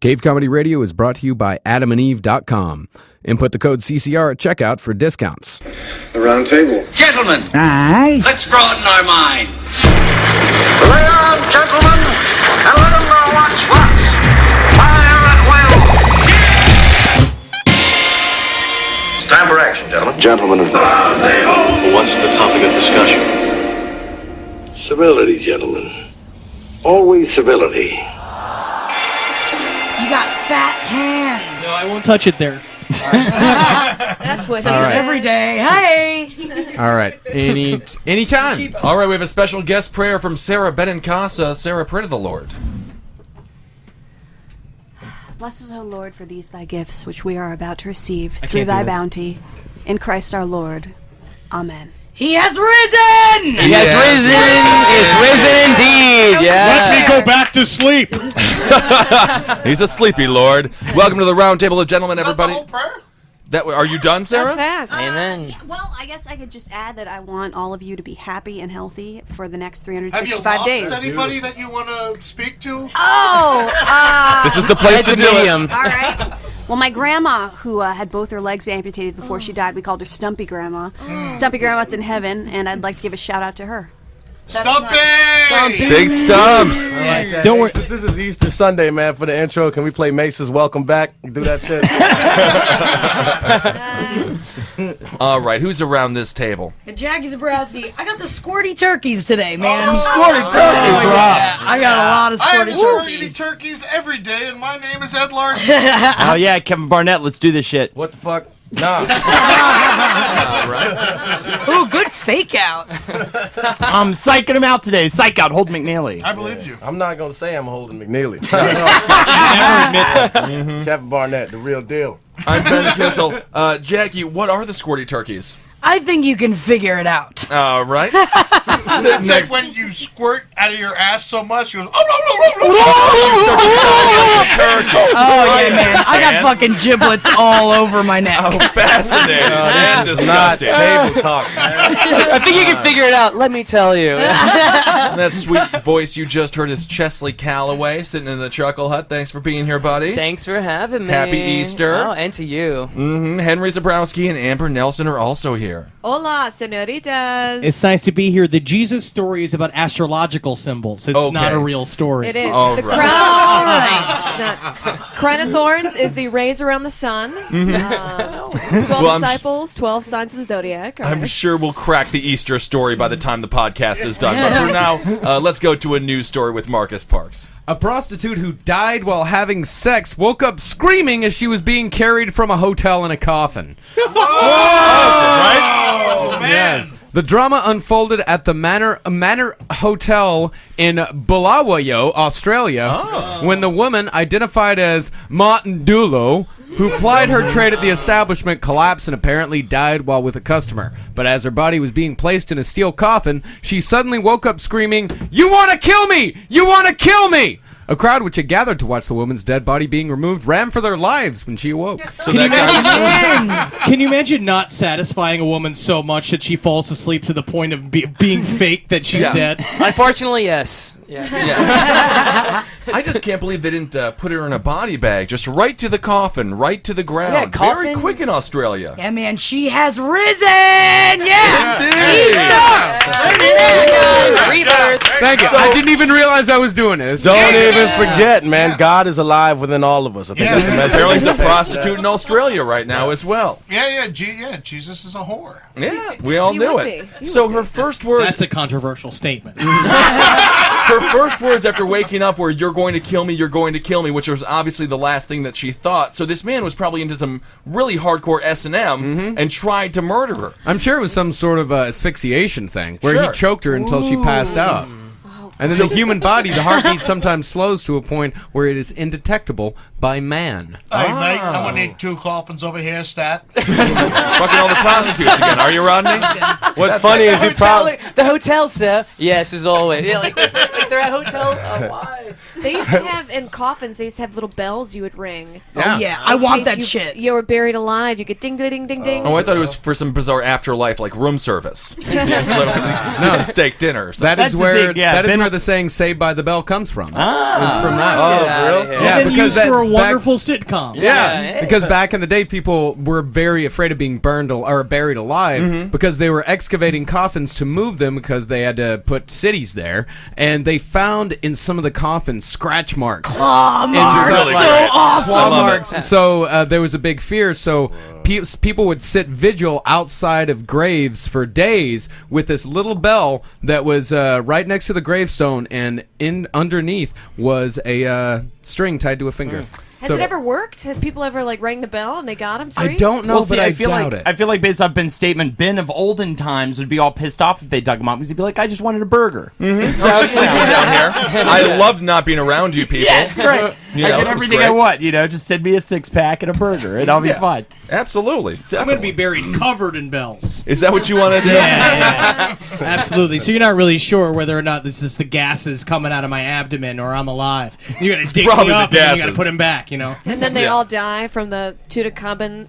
Cave Comedy Radio is brought to you by adamandeve.com. Input the code CCR at checkout for discounts. The Roundtable. Gentlemen, Aye. let's broaden our minds. Lay on, gentlemen, and let them know what's what. Fire at will. It's time for action, gentlemen. Gentlemen of the Roundtable. What's the topic of discussion? Civility, gentlemen. Always civility. You got fat hands. No, I won't touch it there. That's what says it every day. Hey. All right. Anytime. All right, we have a special guest prayer from Sarah Benincasa. Sarah, pray to the Lord. Bless us, O Lord, for these thy gifts, which we are about to receive through thy bounty. In Christ our Lord. Amen. He has risen! He has risen! It's risen indeed! Yeah. Let me go back to sleep! He's a sleepy Lord. Welcome to the Roundtable of Gentlemen, everybody. Is that the whole prayer? Are you done, Sarah? That's fast. Amen. Well, I guess I could just add that I want all of you to be happy and healthy for the next Have you 365 lost days. anybody that you want to speak to? Oh! This is the place to do it. All right. Well, my grandma, who had both her legs amputated before she died, we called her Stumpy Grandma. Stumpy Grandma's in heaven, and I'd like to give a shout out to her. Stumpy! Big stumps. Like that. Don't worry. This is Easter Sunday, man. For the intro, can we play Mace's Welcome Back? Do that shit. All right, who's around this table? Jackie Zebrowski. I got the squirty turkeys today, man. Squirty turkeys. I got a lot of I squirty am turkeys. eating turkeys every day, and my name is Ed Larson. Oh yeah, Kevin Barnett, let's do this shit. What the fuck? Nah. Ooh, good fake out. I'm psyching him out today. Psych out, Holden McNeely. I believed you. I'm not going to say I'm Holden McNeely. Never admit that. Kevin Barnett, the real deal. I'm Ben Kissel. Jackie, what are the squirty turkeys? I think you can figure it out. All right. It's like when you squirt out of your ass so much, you go, Oh, yeah, man. I got fucking giblets all over my neck. Oh, fascinating. And This is not disgusting. table talk, man. I think you can figure it out. Let me tell you. That sweet voice you just heard is Chesley Calloway sitting in the Chuckle Hut. Thanks for being here, buddy. Thanks for having me. Happy Easter. Oh, and to you. Henry Zebrowski and Amber Nelson are also here. Hola, senoritas. It's nice to be here. The Jesus story is about astrological symbols. It's Okay. not a real story. It is. All the right. crown of thorns is the rays around the sun. 12 disciples, 12 signs of the zodiac. All I'm right. sure we'll crack the Easter story by the time the podcast is done. But for now, let's go to a news story with Marcus Parks. A prostitute who died while having sex woke up screaming as she was being carried from a hotel in a coffin. Oh, man. The drama unfolded at the Manor Hotel in Bulawayo, Australia, when the woman, identified as Martin Dulo, who plied her trade at the establishment, collapsed and apparently died while with a customer. But as her body was being placed in a steel coffin, she suddenly woke up screaming, "You want to kill me! You want to kill me!" A crowd which had gathered to watch the woman's dead body being removed ran for their lives when she awoke. So that Can you imagine not satisfying a woman so much that she falls asleep to the point of being fake that she's dead? Unfortunately, yes. Yeah. I just can't believe they didn't put her in a body bag. Just right to the coffin, right to the ground. Yeah, coffin. Very quick in Australia. Yeah, man, she has risen! Yeah! Rebirth. Thank you. I didn't even realize I was doing this. Don't even forget, man. God is alive within all of us. I think that's the message. Apparently, he's a prostitute in Australia right now as well. Yeah, Jesus is a whore. Yeah, we all You knew would it. be. You So would her be. first words. That's a controversial statement. Her first words after waking up were, "You're going to kill me, you're going to kill me," which was obviously the last thing that she thought. So this man was probably into some really hardcore S&M and tried to murder her. I'm sure it was some sort of asphyxiation thing where Sure. he choked her until she passed out. And then the human body, the heartbeat sometimes slows to a point where it is indetectable by man. Hey, mate, I'm going to need 2 coffins over here, stat. Fucking all the prostitutes again. Are you, Rodney? What's funny is he probably... The hotel, sir. Yes, as always. Yeah, like they're at hotel. Oh, why? They used to have, in coffins, they used to have little bells you would ring. Yeah. Oh, yeah. I want that you, shit. You were buried alive. You get ding, ding, ding, ding, ding. Oh, I thought it was for some bizarre afterlife, like room service. Yeah, so, no, steak dinner. Or something. That is where big, where the saying "Saved by the Bell" comes from. Ah. It's from that. Oh, for real? Yeah, And then used for a wonderful sitcom. Yeah, because back in the day, people were very afraid of being burned or buried alive because they were excavating coffins to move them because they had to put cities there, and they found in some of the coffins scratch marks. Claw marks. really So great. awesome. Claw marks. So there was a big fear. So people would sit vigil outside of graves for days with this little bell that was right next to the gravestone, and underneath was a string tied to a finger. Has it ever worked? Has people ever rang the bell and they got him free? I don't know, but I feel doubt like it. I feel like based off Ben's statement, Ben of olden times would be all pissed off if they dug him up because he'd be like, "I just wanted a burger." So I was sleeping down here. I love not being around you people. Yeah, it's great. You I know, get it was everything great. I want. Just send me a 6-pack and a burger, and I'll be fine. Absolutely. I'm going to Definitely. be buried covered in bells. Is that what you want to do? Yeah. Absolutely. So you're not really sure whether or not this is the gases coming out of my abdomen or I'm alive. You got to dig probably me the up and then you got to gases. put him back, And then they all die from the Tutankhamun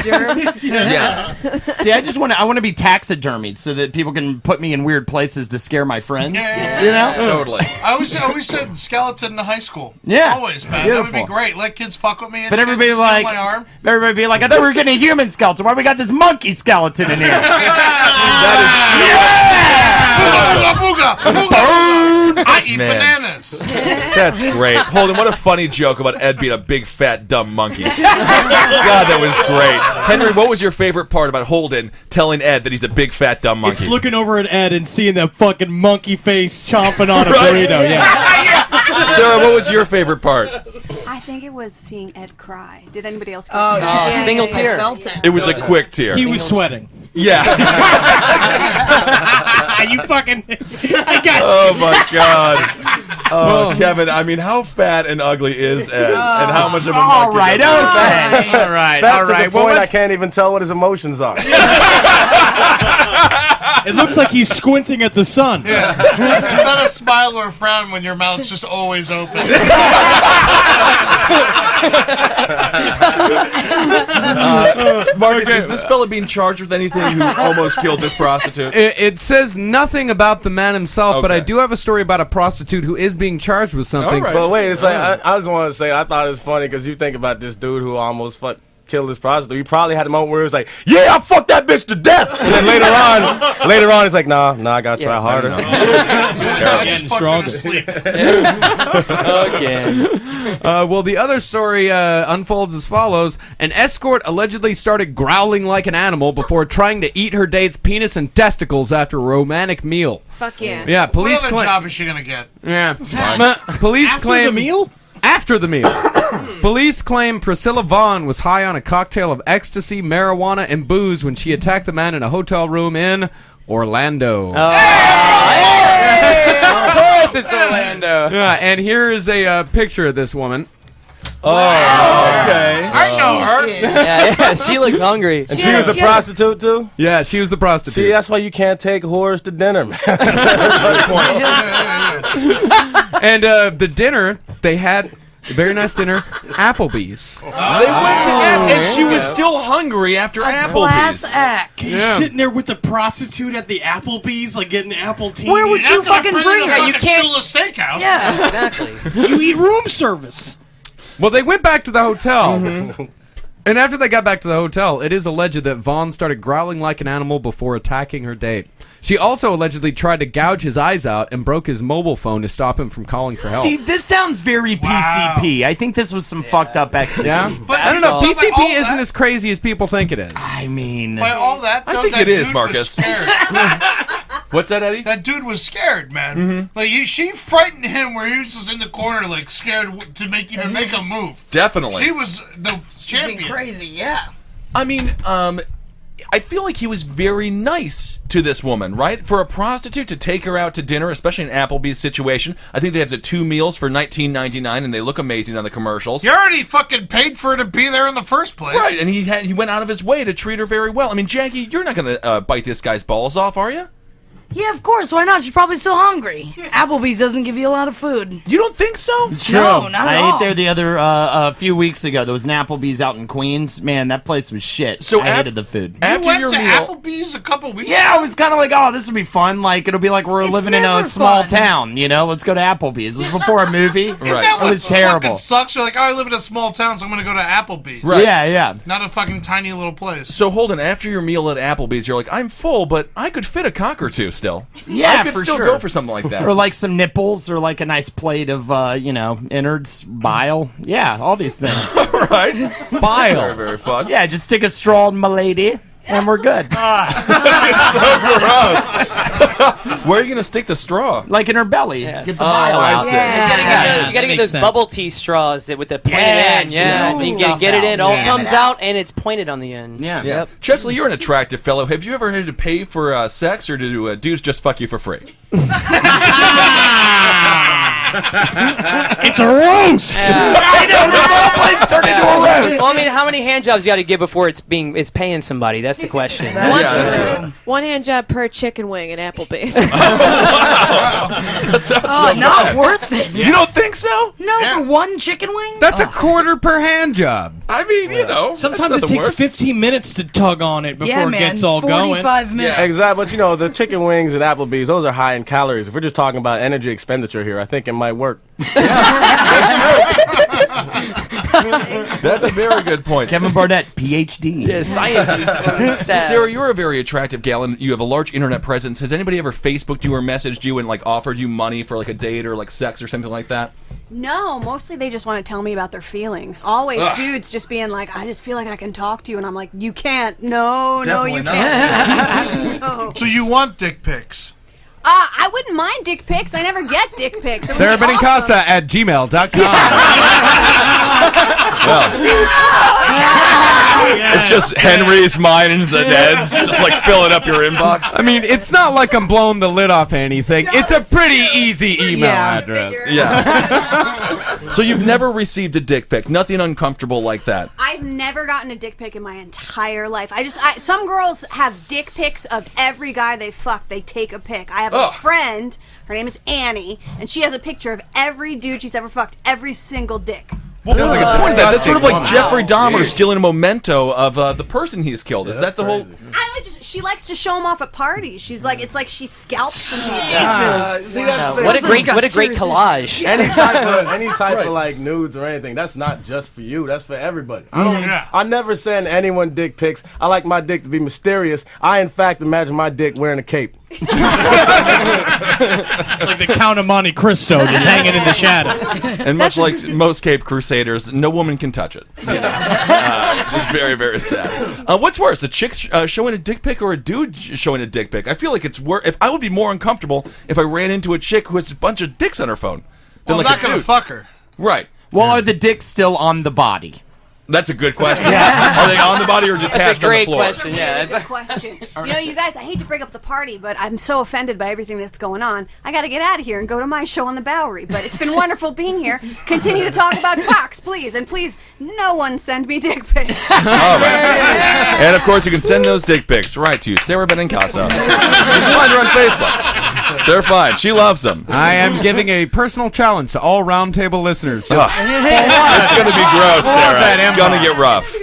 germ. Yeah. See, I want to be taxidermied so that people can put me in weird places to scare my friends. Yeah. Totally. I always said skeleton in high school. Yeah. Always, man. That Beautiful. would be great. Let kids fuck with me and But shit, everybody steal like, my arm. everybody be like, "I thought we were getting a human skeleton. Why we got this monkey skeleton in here?" Booga, booga, booga, booga. I eat Man. bananas. That's great. Holden, what a funny joke about Ed being a big, fat, dumb monkey. God, that was great. Henry, what was your favorite part about Holden telling Ed that he's a big, fat, dumb monkey? It's looking over at Ed and seeing that fucking monkey face chomping on a burrito. Yeah. Sarah, what was your favorite part? I think it was seeing Ed cry. Did anybody else? Oh, cry? single yeah, tear. I felt it. It was a quick tear. He was sweating. Yeah. You fucking. I got you. Oh, my God. Oh, Kevin, I mean, how fat and ugly is Ed? And how much of a monkey All right, does he okay. All right, That's to the point I can't even tell what his emotions are. It looks like he's squinting at the sun. Yeah. It's not a smile or a frown when your mouth's just always open. Marcus, is this fella being charged with anything who almost killed this prostitute? It says nothing about the man himself, but I Okay. do have a story about a prostitute who is being charged with something. All right. But wait, it's like I just want to say I thought it was funny because you think about this dude who almost killed his prostitute. He probably had a moment where he was like, "Yeah, I fucked that bitch to death," and then later on, it's like, "Nah, I gotta try harder." Getting stronger. Well, the other story unfolds as follows. An escort allegedly started growling like an animal before trying to eat her date's penis and testicles after a romantic meal. Fuck yeah. Yeah, police What other claim. job is she gonna get? Yeah, police After claim the meal? After the meal. Police claim Priscilla Vaughn was high on a cocktail of ecstasy, marijuana, and booze when she attacked the man in a hotel room in Orlando. Of course it's Orlando. Yeah, and here is a picture of this woman. Okay. I know her. Yeah, she looks hungry. And she was a prostitute too. Yeah, she was the prostitute. See, that's why you can't take whores to dinner, man. And the dinner, they had a very nice dinner, Applebee's. They went to and she was still hungry after Applebee's. Class act. He's sitting there with the prostitute at the Applebee's, getting apple tea. Where would you fucking bring her? You You can't. can't. Steakhouse. Yeah, exactly. You eat room service. Well, they went back to the hotel. And after they got back to the hotel, it is alleged that Vaughn started growling like an animal before attacking her date. She also allegedly tried to gouge his eyes out and broke his mobile phone to stop him from calling for help. See, this sounds very PCP. I think this was some fucked up ecstasy. Yeah? But I don't know. but by PCP all isn't that- as crazy as people think it is. I mean, By all that, though, I think that it is, dude Marcus. was scared. What's that, Eddie? That dude was scared, man. Like she frightened him, where he was just in the corner, like scared to make a move. Definitely. She was the champion. Crazy, yeah. I mean, I feel like he was very nice to this woman, right? For a prostitute to take her out to dinner, especially in Applebee's situation. I think they have the 2 meals for $19.99, and they look amazing on the commercials. You already fucking paid for her to be there in the first place. Right, and he went out of his way to treat her very well. I mean, Jackie, you're not going to bite this guy's balls off, are you? Yeah, of course. Why not? She's probably still hungry. Applebee's doesn't give you a lot of food. You don't think so? No, not at all. I ate there the other a few weeks ago. There was an Applebee's out in Queens. Man, that place was shit. So I hated the food. You went to Applebee's a couple weeks ago? Yeah, I was kind of like, oh, this will be fun. Like, it'll be like we're living in a small town, you know? Let's go to Applebee's. This was before a movie. Right. It was terrible. Fucking sucks. You're like, oh, I live in a small town, so I'm going to go to Applebee's. Right. Yeah. Not a fucking tiny little place. So, Holden, after your meal at Applebee's, you're like, I'm full, but I could fit a cock or two still. Yeah, I could for still sure. go for something like that. Or like some nipples, or like a nice plate of, innards, bile. Yeah, all these things. Right? Bile. Very, very fun. Yeah, just stick a straw in my lady, and we're good. It's so gross. Where are you going to stick the straw? Like in her belly. Get the bile I out. see. You gotta get those bubble tea straws that with the pointed end. Yeah, you can get it in. It all comes out and it's pointed on the end. Yeah. Yep. Chesley, you're an attractive fellow. Have you ever had to pay for sex, or do dudes just fuck you for free? It's a roast. I know, this whole place turned into a roast. Well, I mean, how many hand jobs you got to give before it's paying somebody? That's the question. One hand job per chicken wing at Applebee's. That sounds so not bad. worth it. You don't think so? No, for one chicken wing? That's a quarter per hand job. I mean, Sometimes it takes 15 minutes to tug on it before it gets all going. 45 minutes. Yeah, exactly. But the chicken wings at Applebee's, those are high in calories. If we're just talking about energy expenditure here, I think it might work. That's a very good point. Kevin Barnett, PhD. Yeah, science is Sarah, you're a very attractive gal, and you have a large internet presence. Has anybody ever Facebooked you or messaged you and offered you money for a date or sex or something like that? No, mostly they just want to tell me about their feelings. Always dudes just being like, I just feel like I can talk to you, and I'm like, you can't. No, you can't. No. So you want dick pics? I wouldn't mind dick pics. I never get dick pics. It would be SarahBenincasa at gmail.com. It's just Henry's, mine, and Ned's, just filling up your inbox. I mean, it's not like I'm blowing the lid off anything. It's a pretty easy email address. Yeah. So you've never received a dick pic, nothing uncomfortable like that. I've never gotten a dick pic in my entire life. Some girls have dick pics of every guy they fuck. They take a pic. I have a friend. Her name is Annie, and she has a picture of every dude she's ever fucked, every single dick. Well, that's sort of like Jeffrey Dahmer stealing a memento of the person he's killed. Is that the whole? She likes to show them off at parties. She's like, it's like she scalps them. What a great collage. Any type of nudes or anything. That's not just for you. That's for everybody. I never send anyone dick pics. I like my dick to be mysterious. I, in fact, imagine my dick wearing a cape. Like the Count of Monte Cristo just hanging in the shadows. And much like most Cape Crusaders, no woman can touch it. Which is very, very sad. What's worse, a chick showing a dick pic or a dude showing a dick pic? I feel like it's worse. If I would be more uncomfortable if I ran into a chick who has a bunch of dicks on her phone. Well, I'm not going to fuck her. Right. Well, are the dicks still on the body? That's a good question. Are they on the body or detached on the floor? That's a great question. Yeah, that's a question. You guys, I hate to break up the party, but I'm so offended by everything that's going on. I got to get out of here and go to my show on the Bowery. But it's been wonderful being here. Continue to talk about cocks, please. And please, no one send me dick pics. All right. And, of course, you can send those dick pics right to Sarah Benincasa. Just find her on Facebook. They're fine. She loves them. I am giving a personal challenge to all Roundtable listeners. It's going to be gross, Sarah. It's going to get rough.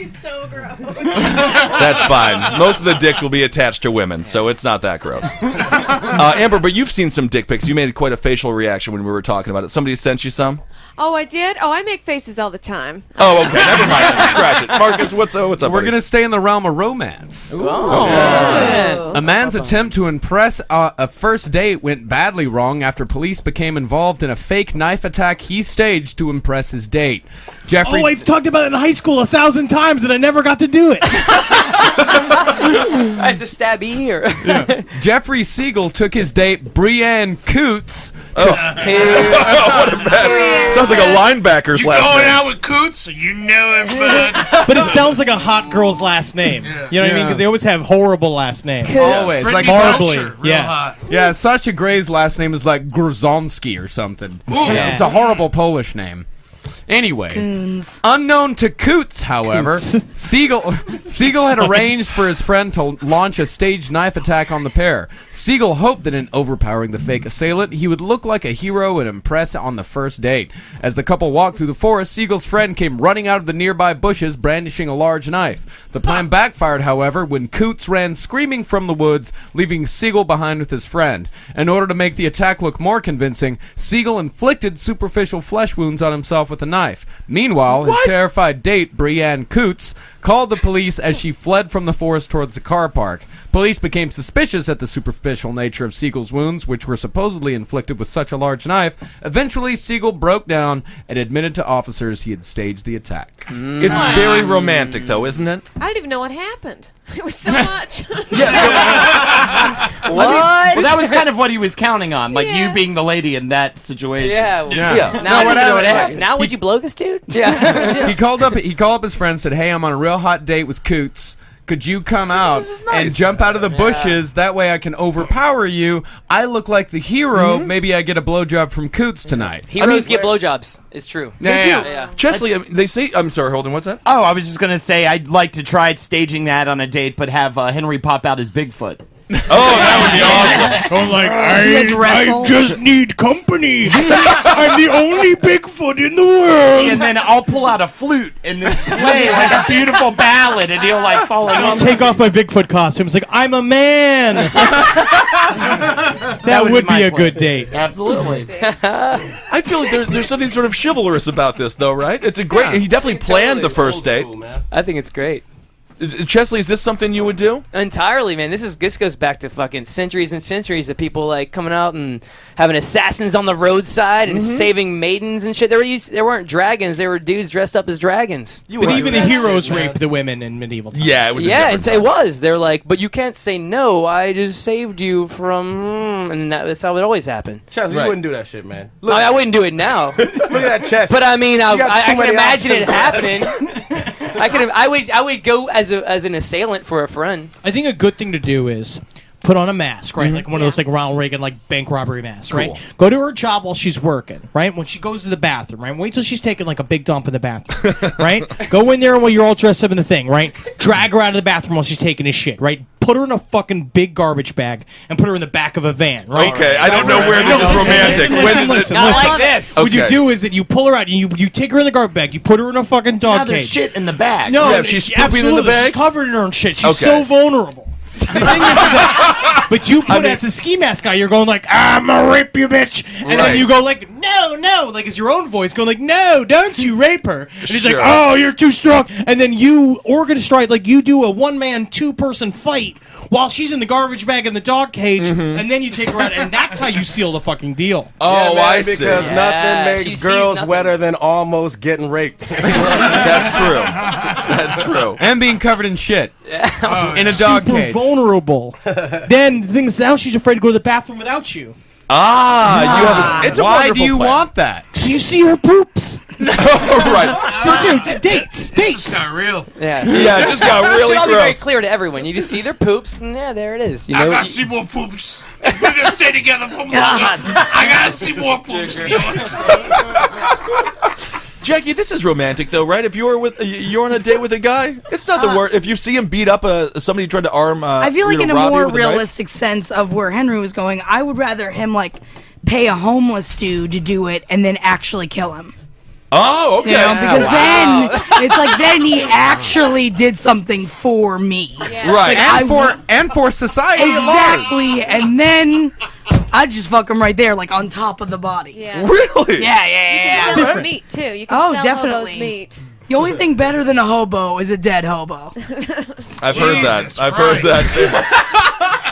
That's fine. Most of the dicks will be attached to women, so it's not that gross. Amber, but you've seen some dick pics. You made quite a facial reaction when we were talking about it. Somebody sent you some? Oh, I did? Oh, I make faces all the time. Oh, okay. Never mind. Scratch it. Marcus, what's up? We're going to stay in the realm of romance. A man's attempt to impress a first date went badly wrong after police became involved in a fake knife attack he staged to impress his date. Jeffrey. Oh, I've talked about it in high school 1,000 times and I never got to do it. I had to stab your ear. Yeah. Jeffrey Siegel took his date, Brianne Coots. What a bad. Sounds like a linebacker's you last name. going out with Coots? You know it, bud. But it sounds like a hot girl's last name. Yeah. You know what I mean? Because they always have horrible last names. Always. Like horribly. Hot. Yeah, Sasha Gray's last name is like Grozonski or something. Yeah. It's a horrible Polish name. Anyway, Coons. unknown to Coots, however, Siegel had arranged for his friend to launch a staged knife attack on the pair. Siegel hoped that in overpowering the fake assailant, he would look like a hero and impress on the first date. As the couple walked through the forest, Siegel's friend came running out of the nearby bushes, brandishing a large knife. The plan backfired, however, when Coots ran screaming from the woods, leaving Siegel behind with his friend. In order to make the attack look more convincing, Siegel inflicted superficial flesh wounds on himself with a knife. Meanwhile, his terrified date, Brianne Coots, called the police as she fled from the forest towards the car park. Police became suspicious at the superficial nature of Siegel's wounds, which were supposedly inflicted with such a large knife. Eventually, Siegel broke down and admitted to officers he had staged the attack. It's very romantic, though, isn't it? I didn't even know what happened. It was so much. What? Well, that was kind of what he was counting on, like you being the lady in that situation. Yeah. Now would you blow this dude? Yeah. He called up his friend, said, "Hey, I'm on a real hot date with Coots. Could you come out and jump out of the bushes? That way I can overpower you. I look like the hero. Maybe I get a blowjob from Coots tonight." Heroes get blowjobs. It's true. Yeah. Chesley, they say... I'm sorry, Holden, what's that? Oh, I was just going to say I'd like to try staging that on a date, but have Henry pop out as Bigfoot. That would be awesome. I'm like, I just need company. I'm the only Bigfoot in the world. And then I'll pull out a flute and then play like a beautiful ballad, and he'll like fall in I'll love. take off my Bigfoot costume. It's like, I'm a man. That would be a good date. Absolutely. I feel like there's something sort of chivalrous about this, though, right? It's a great... He definitely planned the first date. I think it's great. Chesley, is this something you would do? Entirely, man. This goes back to fucking centuries and centuries of people like coming out and having assassins on the roadside and saving maidens and shit. There weren't dragons. There were dudes dressed up as dragons. But even the heroes raped the women in medieval times. Yeah, it was. It was. They're like, but you can't say no. I just saved you from, and that's how it always happened. Chesley, you wouldn't do that shit, man. Look, I wouldn't do it now. Look at that chest. But I mean, I can many imagine it options. happening. I would go as an assailant for a friend. I think a good thing to do is put on a mask, right? Like one of those like Ronald Reagan like bank robbery masks, right? Go to her job while she's working, right? When she goes to the bathroom, right? Wait till she's taking like a big dump in the bathroom, right? Go in there while you're all dressed up in the thing, right? Drag her out of the bathroom while she's taking a shit, right? Put her in a fucking big garbage bag and put her in the back of a van, right? Okay, I don't know where this is romantic. Listen. Like this. What you do is that you pull her out and you take her in the garbage bag, you put her in a fucking dog Now there's cage. shit in the bag. No, Yeah, if she's pooping in the bag? She's covered in her own shit. She's Okay. so vulnerable. The thing is that, but you put as a ski mask guy, you're going like, I'm gonna rape you, bitch, and then you go like, no, like it's your own voice going like, no, don't you rape her, and he's like, oh, you're too strong, and then you orchestrate like you do a 1-man 2-person fight while she's in the garbage bag in the dog cage, and then you take her out, and that's how you seal the fucking deal. Oh, I see. Because nothing she makes sees girls nothing. wetter than almost getting raped. That's true. That's true. And being covered in shit in a dog Super cage. vulnerable. Then the thing is, now she's afraid to go to the bathroom without you. You have it's a Why wonderful do you plan. want that? So you see her poops. Right. So dates. It's not real. Yeah. Yeah, it just got It really should all be very gross. clear to everyone. You just see their poops, and there it is. You I know, gotta see more poops. If we're gonna stay together for more, I gotta see more poops in yours. Jackie, this is romantic, though, right? If you're on a date with a guy, it's not the worst. If you see him beat up somebody trying to arm, I feel like in a rob you more with a knife. realistic sense of where Henry was going, I would rather him like pay a homeless dude to do it and then actually kill him. Oh, okay. You know, because then it's like then he actually did something for me. Right. Like, And for society at large. exactly, and then I'd just fuck him right there, like on top of the body. Yeah. Really? Yeah. You can sell meat too. You can sell definitely. hobos meat. The only thing better than a hobo is a dead hobo. I've heard that. I've heard that.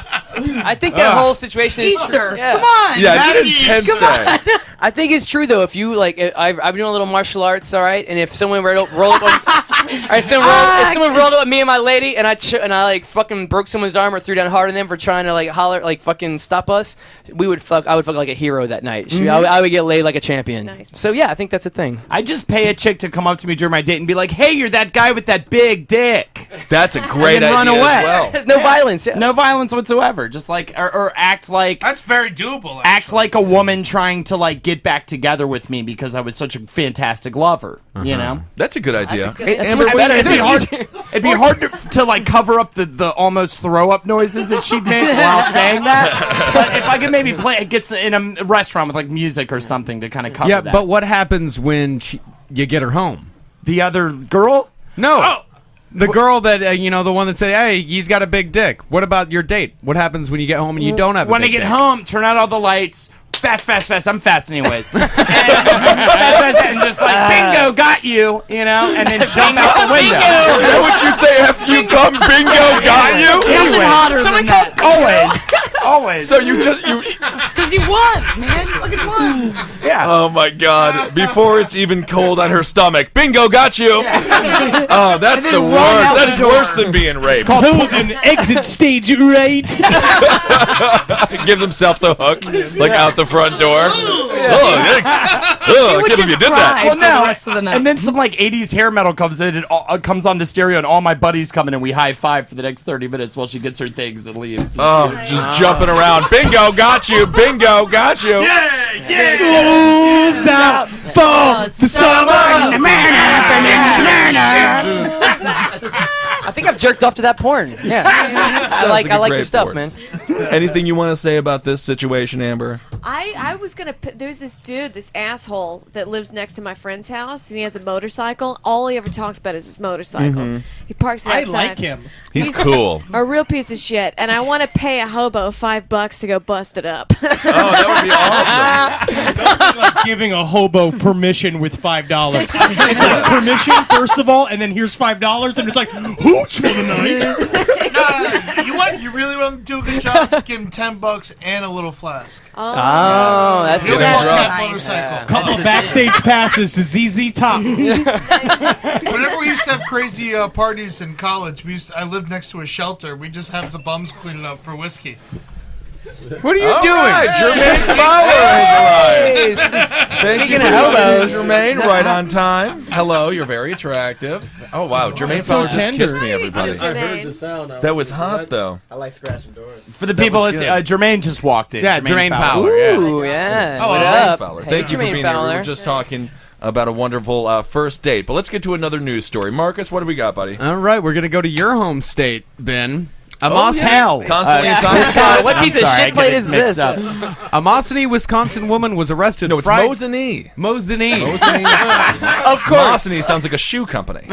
I think that whole situation is Easter, yeah. come on. Yeah, it's an intense day. I think it's true though. If you like, I've been doing a little martial arts, all right. And if someone rolled up, if someone rolled up at me and my lady, and I like fucking broke someone's arm or threw down hard on them for trying to like holler, like fucking stop us, I would fuck like a hero that night. I would get laid like a champion. Nice. So yeah, I think that's a thing. I just pay a chick to come up to me during my date and be like, hey, you're that guy with that big dick. That's a great and then idea run away. as well. There's no violence. Yeah. No violence whatsoever. Just like or act like That's very doable. act like a woman trying to like get back together with me because I was such a fantastic lover. You know, That's a good idea. it'd be hard to like cover up the almost throw up noises that she'd make while saying that. But if I could maybe play, it gets in a restaurant with like music or something to kind of cover that. but what happens when you get her home? The other girl? No. The girl that, the one that said, hey, he's got a big dick. What about your date? What happens when you get home and you don't have a When I big get dick? home, turn out all the lights. Fast. I'm fast anyways. and just like, bingo, got you, and then jump out the window. Is that what you say after you come? Bingo, got you? Nothing hotter than that. Always. So you Because you won, man. You fucking won. Yeah. Oh my God! Before it's even cold on her stomach, bingo, got you. Oh, that's the worst. That's worse than being raped. Holden, exit stage right. Gives himself the hook, like out the front door. Oh, yikes! Oh, I can't believe you did that. Well, no. The rest of the night. And then some like 80s hair metal comes in and comes on the stereo, and all my buddies come in and we high five for the next 30 minutes while she gets her things and leaves. Oh, just jumping around. Bingo, got you. Bingo, got you. School's out for the summer. I think I've jerked off to that porn. Yeah. I like your great stuff, porn. man. Anything you want to say about this situation, Amber? I was gonna. There's this dude, this asshole that lives next to my friend's house, and he has a motorcycle. All he ever talks about is his motorcycle. He parks it outside. I like him. He's cool. A real piece of shit, and I want to pay a hobo $5 to go bust it up. Oh, that would be awesome. That's like giving a hobo permission with $5. It's like permission, first of all, and then here's $5, and it's like, hooch for the night. You really want to do a good job? Give him $10 and a little flask. Oh, that's He'll good. walk that Nice. motorcycle. Couple of backstage passes to ZZ Top. Whenever we used to have crazy parties in college, I lived next to a shelter. We just have the bums clean it up for whiskey. What are you doing? Right, Jermaine Fowler has arrived. Thank you for joining, Jermaine, right on time. Hello, you're very attractive. Oh, wow. Jermaine Fowler just tender. kissed me, everybody. I heard the sound. That was hot, though. I like scratching doors. For the people was listening, Jermaine just walked in. Yeah, Jermaine Fowler. Yeah. Ooh, yeah. Oh, What Jermaine up? Fowler. Hey, Thank you for Jermaine being here. We Fowler. were just talking about a wonderful first date. But let's get to another news story. Marcus, what do we got, buddy? All right, we're going to go to your home state, Ben. Constantly talking about What piece of shit plate is this? A Mosinee, Wisconsin woman was arrested. No, it's Friday. Mosinee. Mosinee. Of course. Mosinee sounds like a shoe company.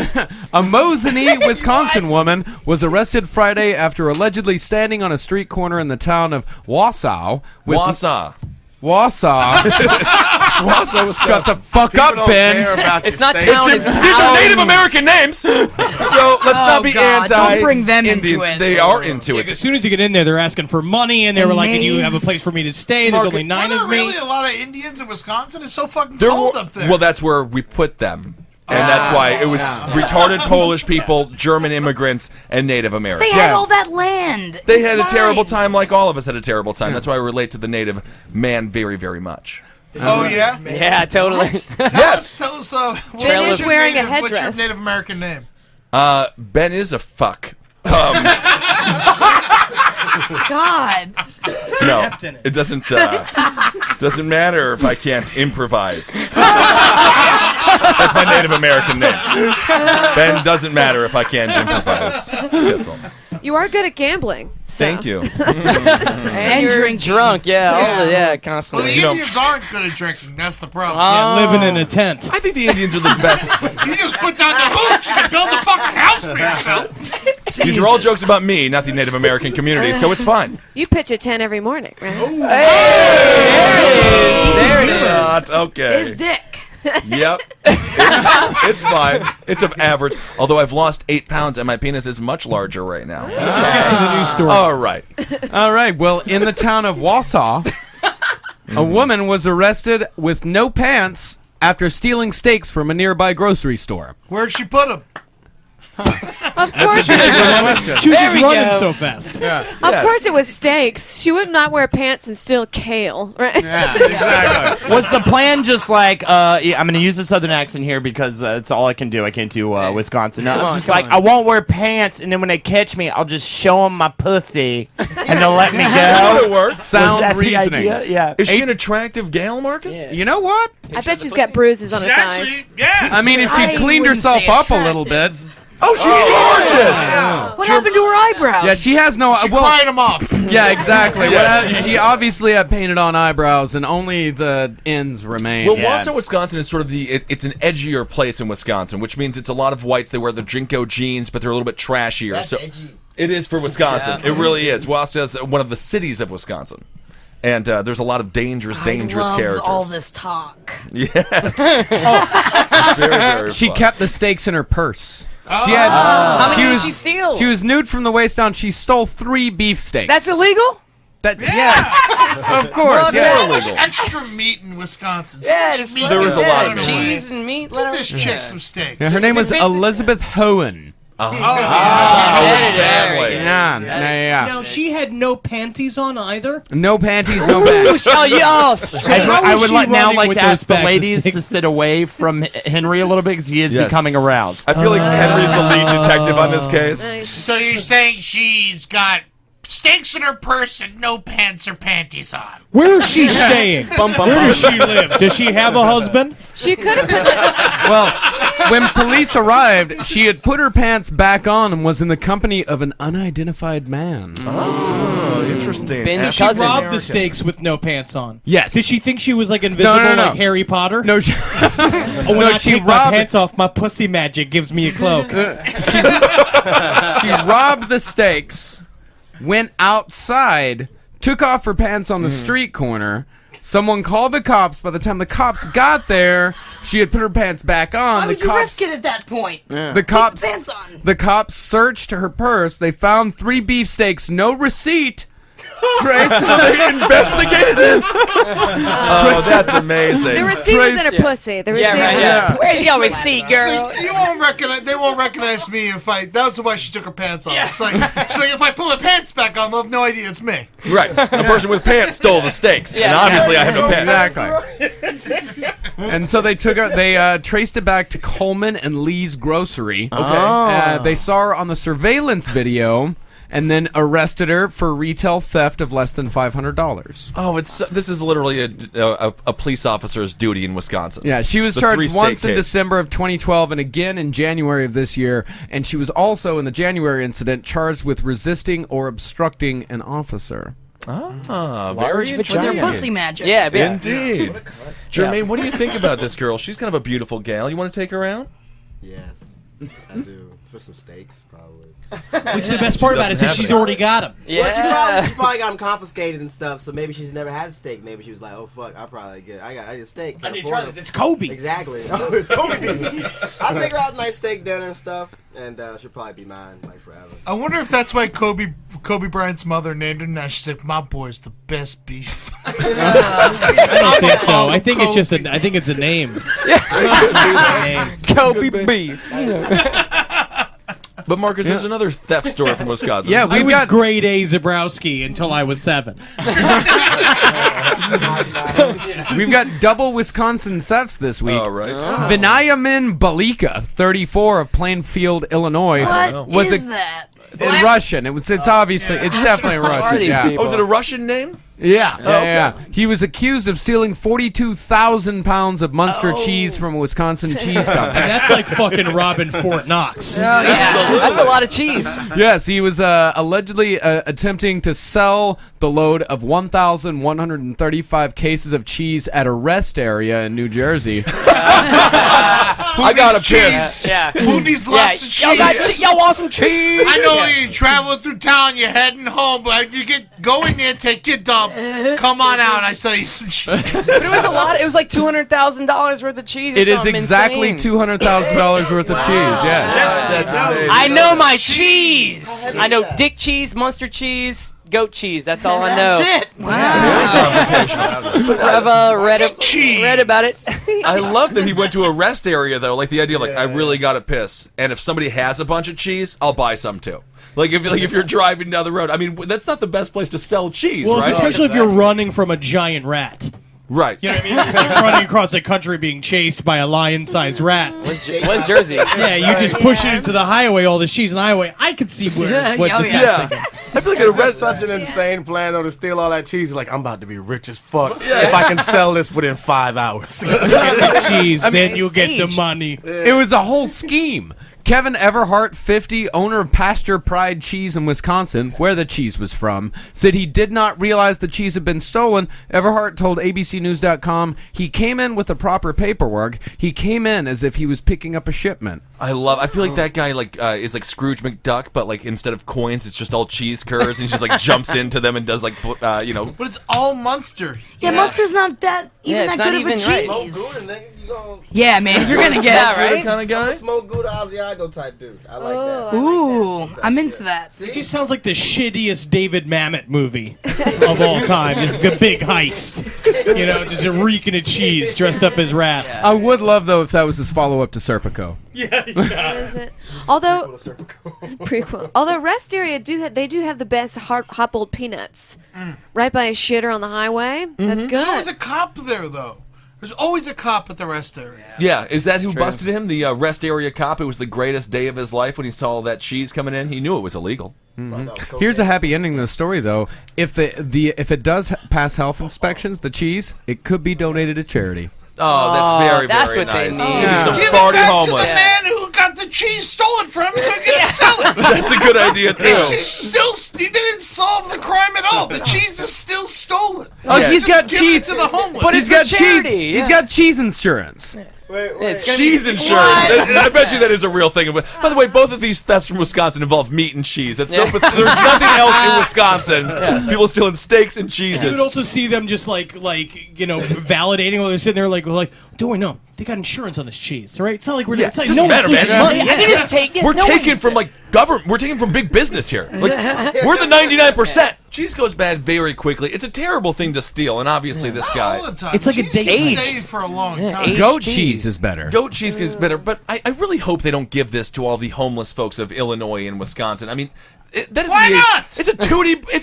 A Mosinee, Wisconsin woman was arrested Friday after allegedly standing on a street corner in the town of Wausau. Wausau. Wausau. Wausau, Wisconsin. Shut the fuck up, Ben. It's not town, it's These are Native American names. So let's not be God, anti. don't bring them Indian. into it. They are into it. As soon as you get in there, they're asking for money, and they were like, "Do you have a place for me to stay?" There's only 9 Are there of me. really a lot of Indians in Wisconsin? It's so fucking There cold were- up there. Well, that's where we put them. And that's why it was retarded Polish people, German immigrants, and Native Americans. They had all that land. They It's had a terrible fine. time like all of us had a terrible time. That's why I relate to the Native man very, very much. Oh, yeah? Yeah, totally. Yes. Tell us Ben is wearing a what's your headdress. Native American name? Ben is a fuck. God. No, it doesn't matter if I can't improvise. That's my Native American name. Ben doesn't matter if I can't improvise. Kissel. You are good at gambling. So. Thank you. And you're drinking. drunk, Well, constantly. the Indians aren't good at drinking. That's the problem. Living in a tent. I think the Indians are the best. You just put down the hooch. You can build a fucking house for yourself. These are all jokes about me, not the Native American community, so it's fine. You pitch at 10 every morning, right? There it is. Not okay. His dick. Yep. It's fine. It's of average. Although I've lost 8 pounds and my penis is much larger right now. Let's just get to the news story. All right. All right. Well, in the town of Wausau, a woman was arrested with no pants after stealing steaks from a nearby grocery store. Where'd she put them? Of course, She was There just we running go. so fast. of course, it was steaks. She would not wear pants and steal kale, right? Yeah, exactly. Was the plan just like, I'm going to use a southern accent here because it's all I can do. I can't do Wisconsin. No, it's just like, I won't wear pants, and then when they catch me, I'll just show them my pussy, and they'll let me go. It works. Sound Was that the reasoning. idea? Yeah. Is she an attractive gal, Marcus? Yeah. You know what? I bet she's got bruises on her thighs. Actually, yeah. I mean, if she I cleaned wouldn't herself say up a little bit. Oh, she's gorgeous. What happened to her eyebrows? Yeah, she has no. She cried them off. Yeah, exactly. Yes. She obviously had painted on eyebrows, and only the ends remain. Well, Wausau, Wisconsin is sort of it's an edgier place in Wisconsin, which means it's a lot of whites. They wear the Jinko jeans, but they're a little bit trashier. That's so edgy. it is for Wisconsin. It really is. Wausau is one of the cities of Wisconsin. And there's a lot of dangerous I love characters. all this talk. Yes. It's very, very She fun. kept the stakes in her purse. She How had. many did she steal? She was nude from the waist down. She stole 3 beefsteaks. That's illegal? That yes, of course. There's Yes. so much extra meat in Wisconsin. So Yeah, much just meat. There is a lot of Get cheese and meat. Get this chick some steak. Yeah, her name was Elizabeth Hohen. Family. Yeah. Now, she had no panties on either? No panties, no bags. Oh, yes. I would she like now running like with to those ask the bags of ladies snakes? to sit away from Henry a little bit because he is Yes. becoming aroused. I feel like Henry's the lead detective on this case. So you're saying she's got steaks in her purse and no pants or panties on? Where is she staying? Where does she live? Does she have a husband? She could have put like, Well, when police arrived, she had put her pants back on and was in the company of an unidentified man. Oh, interesting. Ben's She cousin. robbed the steaks with no pants on. Yes. Did she think she was like invisible No. like Harry Potter? No, she, Oh, when no, I she take my robbed. pants off, my pussy magic gives me a cloak. She robbed the steaks, went outside, took off her pants on the street corner. Someone called the cops. By the time the cops got there, she had put her pants back on. Why would you risk it at that point? The cops, Keep the pants on. the cops searched her purse. They found 3 beefsteaks, no receipt. Traced, So they investigated it. Oh, that's amazing. the receipt was in her pussy. The receipt was in her pussy. Where's your receipt, girl? You won't recognize. They won't recognize me if I. That was why she took her pants off. She's like, if I pull her pants back on, they'll have no idea it's me. Right. A person with pants stole the steaks, and obviously I have no pants. Exactly. And so they took her. They traced it back to Coleman and Lee's grocery. Okay. They saw her on the surveillance video, and then arrested her for retail theft of less than $500. Oh, this is literally a police officer's duty in Wisconsin. Yeah, she was The charged three-state once in case. December of 2012 and again in January of this year. And she was also, in the January incident, charged with resisting or obstructing an officer. Ah, Large very With their vagina. pussy magic. Yeah, Indeed. Jermaine, what do you think about this girl? She's kind of a beautiful gal. You want to take her out? Yes, I do. For some steaks, probably. Which the best part about it is that she's already got them. Yeah. Well, she probably got them confiscated and stuff. So maybe she's never had a steak. Maybe she was like, "Oh fuck, I get a steak." I Can't need to afford try them." this. It's Kobe. Exactly. Oh, it's Kobe. I'll take her out to a nice steak dinner and stuff, and she'll probably be mine like forever. I wonder if that's why Kobe Bryant's mother named her that. She's like, my boy's the best beef. I don't think so. I think it's just I think it's a name. Kobe beef. But Marcus, there's another theft story from Wisconsin. Yeah, I we've was got grade A Zebrowski until I was 7. we've got double Wisconsin thefts this week. All right. Vinayamin Balika, 34 of Plainfield, Illinois, What was is a that? It's Russian. It's obviously it's definitely Russian. these Yeah. people? Oh, is it a Russian name? Yeah, okay. yeah. He was accused of stealing 42,000 pounds of Munster cheese from a Wisconsin cheese company. That's like fucking robbing Fort Knox. That's a lot of cheese. Yes, he was allegedly attempting to sell the load of 1,135 cases of cheese at a rest area in New Jersey. I got a piss. Yeah. Who needs lots of cheese? Y'all want some cheese? I know you traveling through town, you're heading home, but you go in there, take your dump, come on out, I sell you some cheese. But it was a lot. It was like $200,000 worth of cheese. Or It is something exactly insane. $200,000 worth of cheese. Yes. That's amazing. I know my cheese. I know dick cheese, Munster cheese, goat cheese. That's all I know. That's it. Wow. I've read about it. I love that he went to a rest area though. Like the idea, of, like I really gotta piss, and if somebody has a bunch of cheese, I'll buy some too. Like if you're driving down the road, I mean that's not the best place to sell cheese, well, right? Especially if you're running from a giant rat. Right. You know what I mean? It's like running across the country being chased by a lion-sized rat. What's Jersey? Yeah, you just push it into the highway, all the cheese in the highway. I could see what this guy's thinking. I feel like that's such an insane plan, though, to steal all that cheese. Like, I'm about to be rich as fuck if I can sell this within 5 hours. Get the cheese, then you'll get the money. It was a whole scheme. Kevin Everhart, 50, owner of Pasture Pride Cheese in Wisconsin, where the cheese was from, said he did not realize the cheese had been stolen. Everhart told ABCNews.com he came in with the proper paperwork. He came in as if he was picking up a shipment. I feel like that guy is like Scrooge McDuck, but like instead of coins, it's just all cheese curds, and he just like jumps into them and does like But it's all Munster. Yeah, Munster's not that even it's that not good even of a right. cheese. Yeah, man, you're gonna get Yeah, right? kind of guy. Smoke Gouda Asiago type dude. I like that. Ooh, I'm into that. It just sounds like the shittiest David Mamet movie of all time. Just a big heist. You know, just a reeking of cheese dressed up as rats. I would love, though, if that was his follow-up to Serpico. Is it? Although prequel. Although rest area they do have the best hot boiled peanuts, right by a shitter on the highway. That's good. There's always a cop there, though. There's always a cop at the rest area. Yeah, is that who busted him? The rest area cop. It was the greatest day of his life when he saw all that cheese coming in. He knew it was illegal. Mm-hmm. Here's a happy ending to the story, though. If if it does pass health inspections, the cheese, it could be donated to charity. Oh, that's very, that's very what they nice. need. It's gonna be some Give farty it back homeless. to the man who got the cheese stolen from him so he can sell it. That's a good idea too. They didn't solve the crime at all. The cheese is still stolen. Oh, Yeah. he's got Give cheese. it to the homeless. But he's got charity, cheese. yeah. He's got cheese insurance. Cheese insurance. I bet you that is a real thing. By the way, both of these thefts from Wisconsin involve meat and cheese. That's so. But there's nothing else in Wisconsin. People stealing steaks and cheeses. You would also see them just validating while they're sitting there, like, don't worry, no, they got insurance on this cheese, right? It's not like we're. It's like doesn't no matter, one's losing man. money. I can just take it. We're No taking one's- from government. We're taking from big business here. We're the 99%. Cheese goes bad very quickly. It's a terrible thing to steal, and obviously this guy. All the time. It's like a cheese date. can Aged. stay for a long time. Goat cheese is better. Goat cheese is better, but I really hope they don't give this to all the homeless folks of Illinois and Wisconsin. I mean, that is Why not? It's a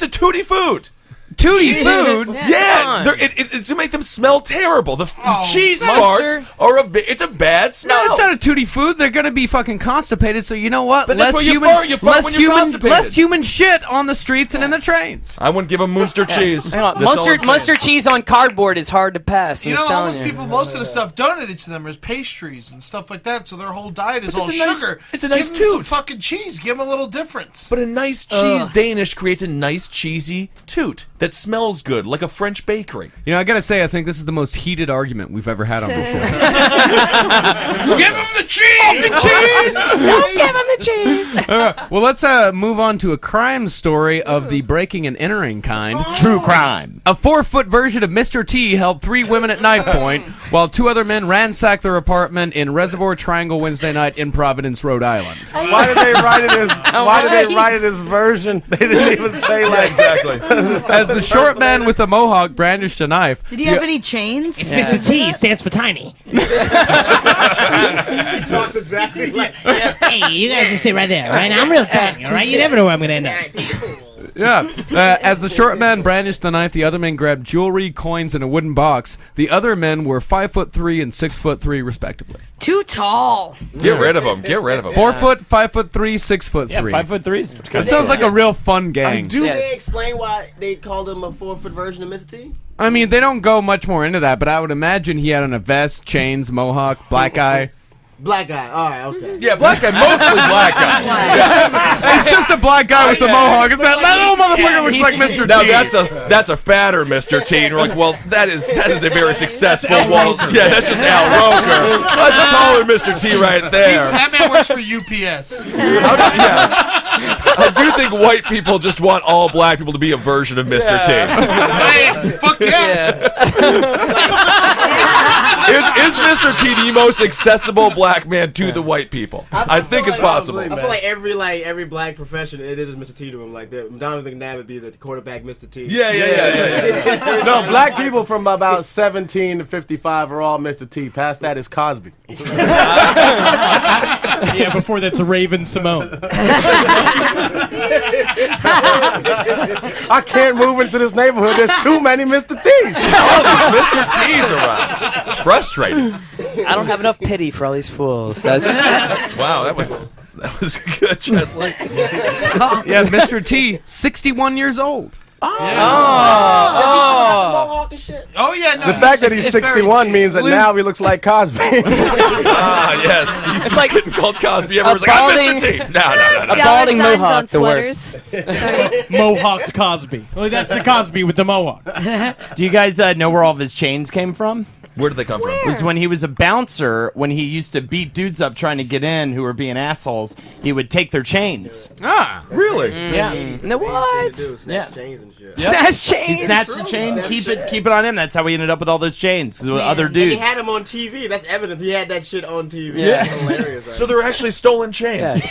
tootie food. Tootie food. Yeah, it's to make them smell terrible. The cheese Mustard. farts are it's a bad smell. No, it's not a tootie food. They're gonna be fucking constipated. So you know what? But that's where you fart. You fart when you're constipated. less human shit on the streets and in the trains. I wouldn't give them Munster cheese. Hang on. That's all I'm saying. Munster cheese on cardboard is hard to pass. You I'm know, just telling homeless you. people, most of the stuff donated to them is pastries and stuff like that, so their whole diet is But all it's a nice- sugar. it's a nice Give them some toot. fucking cheese. Give them a little difference. But a nice cheese Danish creates a nice cheesy toot that smells good, like a French bakery. You know, I gotta say, I think this is the most heated argument we've ever had on the show. Give them the cheese! Give him the cheese. Well, let's move on to a crime story of the breaking and entering kind. True crime. A 4-foot version of Mr. T held 3 women at knife point, while 2 other men ransacked their apartment in Reservoir Triangle Wednesday night in Providence, Rhode Island. Why did they write it as? Why did they write it as version? They didn't even say like exactly. As the short man with the mohawk brandished a knife. Did he have any chains? Mr. T stands for tiny. He talks exactly like. Hey, you guys just sit right there, right? I'm real tiny, all right? You never know where I'm going to end up. Yeah. As the short man brandished the knife, the other men grabbed jewelry, coins, and a wooden box. The other men were 5'3" and 6'3", respectively. Too tall. Get rid of them. Get rid of them. 4 foot, 5'3", 6'3". Yeah, 5'3". That sounds like a real fun gang. Do they explain why they called him a 4-foot version of Mr. T? I mean, they don't go much more into that, but I would imagine he had on a vest, chains, mohawk, black eye. Black guy. All right, okay. Yeah, black guy. Mostly black guy. It's just a black guy with the mohawk. That little motherfucker looks like Mr. T. Now that's a fatter Mr. T. And we're like, well, that is a very successful Walt. Yeah, that's just Al Roker. That's a taller Mr. T right there. That man works for UPS. I do think white people just want all black people to be a version of Mr. T. Hey, fuck yeah. Is Mr. T the most accessible black man to the white people? I think it's possible. I feel like every black profession, it is Mr. T to him. Like Donovan McNabb would be the quarterback, Mr. T. Yeah. No, black people from about 17 to 55 are all Mr. T. Past that is Cosby. Yeah, before that's Raven Simone. I can't move into this neighborhood. There's too many Mr. T's. All these Mr. T's around. It's frustrating. I don't have enough pity for all these fools. That's Wow, that was good, Chesley. Yeah, Mr. T, 61 years old. Oh yeah, no. The fact that he's 61 means that now he looks like Cosby. Yes. He's just like getting called Cosby. Everyone's like, I'm Mr. T. No. Dollar balding signs mohawk, on the worst. sweaters. Mohawked Cosby. Well, that's the Cosby with the mohawk. Do you guys know where all of his chains came from? Where did they come from? It was when he was a bouncer, when he used to beat dudes up trying to get in who were being assholes, he would take their chains. Ah, really? Yeah. No, what? Snatch chains and shit. Snatch chains. He snatched the chain, keep it on him. That's how he ended up with all those chains, 'cause with other And dudes. he had him on TV. That's evidence. He had that shit on TV. Yeah. That's hilarious. So they're actually stolen chains.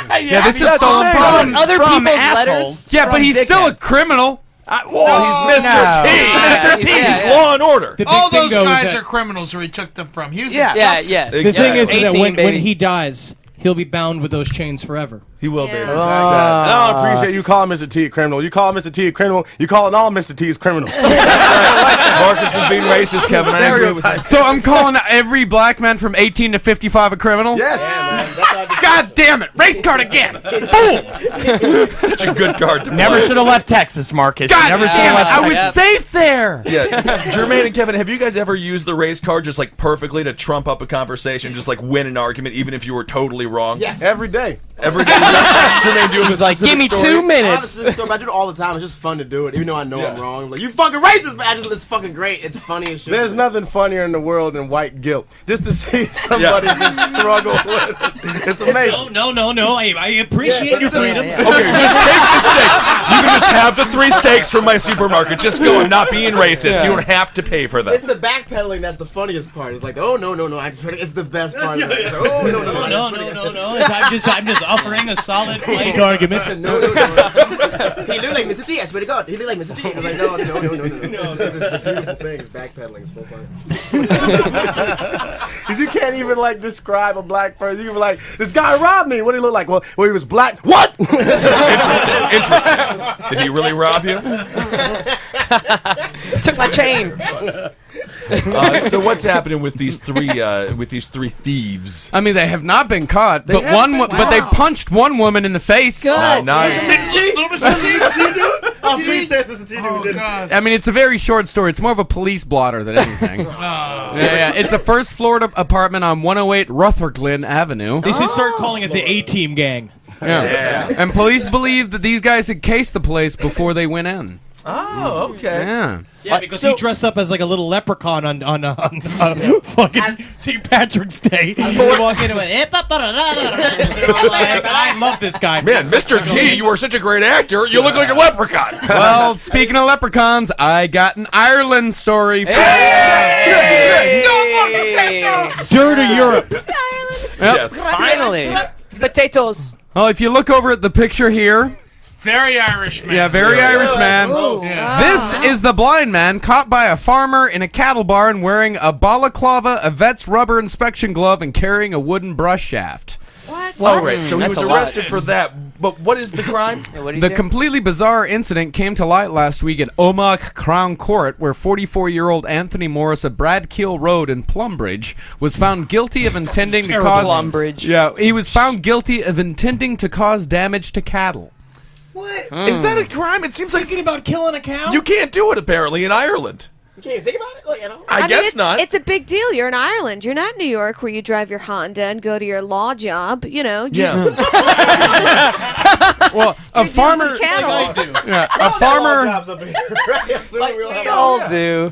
yeah, this is stolen from other from people's assholes. letters. Yeah, but he's still a criminal. Well, he's Mr. T. Mr. T. He's law and order. All those guys are criminals where he took them from. He was Yeah. The thing is that 18, when baby. he dies, he'll be bound with those chains forever. He will be. And I don't appreciate you calling Mr. T a criminal. You call Mr. T a criminal, you calling all Mr. T's criminals. Marcus is being racist, Kevin. I agree with that. So I'm calling every black man from 18 to 55 a criminal? Yes. God damn it! Race card again! Fool! Such a good card to play. Never should have left Texas, Marcus. God Never should damn have it! left I was Texas. safe there! Yeah. Jermaine and Kevin, have you guys ever used the race card just like perfectly to trump up a conversation, just like win an argument, even if you were totally wrong? Yes. Every day. Every day. Jermaine doing He's like, give me 2 minutes. I do it all the time. It's just fun to do it, even though I know I'm wrong. I'm like, you fucking racist, man. It's fucking great. It's funny as shit. There's nothing funnier in the world than white guilt. Just to see somebody just struggle with it. It's amazing. No. I appreciate your freedom. Okay, just take the steak. You can just have the 3 steaks from my supermarket. Just go. I'm not being racist. You don't have to pay for them. It's the backpedaling that's the funniest part. It's like, oh no, it's the best part. Of it. It's like, oh no. I'm just offering a solid white argument. No. He looked like Mr. T. I swear to God, he looked like Mr. T. I was like, no. It's the beautiful thing. It's backpedaling. It's so funny. Because you can't even like describe a black person. You can be like, this guy robbed me. What did he look like? Well, he was black. What? Interesting. Did he really rob you? Took my chain. So what's happening with these three thieves? I mean, they have not been caught, but they punched one woman in the face. Good. Nice. Oh, please say it's Mr. T. Oh God. I mean, it's a very short story. It's more of a police blotter than anything. Yeah. It's a first floor apartment on 108 Rutherglen Avenue. They should start calling it the A-Team Gang. Yeah. And police believe that these guys had cased the place before they went in. Oh, okay. Yeah. Yeah, because he dressed up as like a little leprechaun on fucking St. Patrick's Day. They walk in and went, I love this guy. Man, Mr. T, you are such a great actor. You look like a leprechaun. Well, speaking of leprechauns, I got an Ireland story. No more potatoes. Dirt of Europe. Yes. Finally. Potatoes. Well, if you look over at the picture here. Very Irish man. Yeah, very Irish man. This is the blind man caught by a farmer in a cattle barn wearing a balaclava, a vet's rubber inspection glove, and carrying a wooden brush shaft. What? Oh, right. So he That's was a lot. arrested for that. But what is the crime? The completely bizarre incident came to light last week at Omagh Crown Court, where 44-year-old Anthony Morris of Bradkill Road in Plumbridge was found guilty of intending to cause... Plumbridge. Yeah, he was found guilty of intending to cause damage to cattle. What? Is that a crime? It seems like Thinking about killing a cow? you can't do it apparently in Ireland. You can't even think about it? Like, I mean, guess not. It's a big deal. You're in Ireland. You're not in New York where you drive your Honda and go to your law job. You know. Yeah. Well, a farmer... Cattle. Yeah, a farmer... We all do.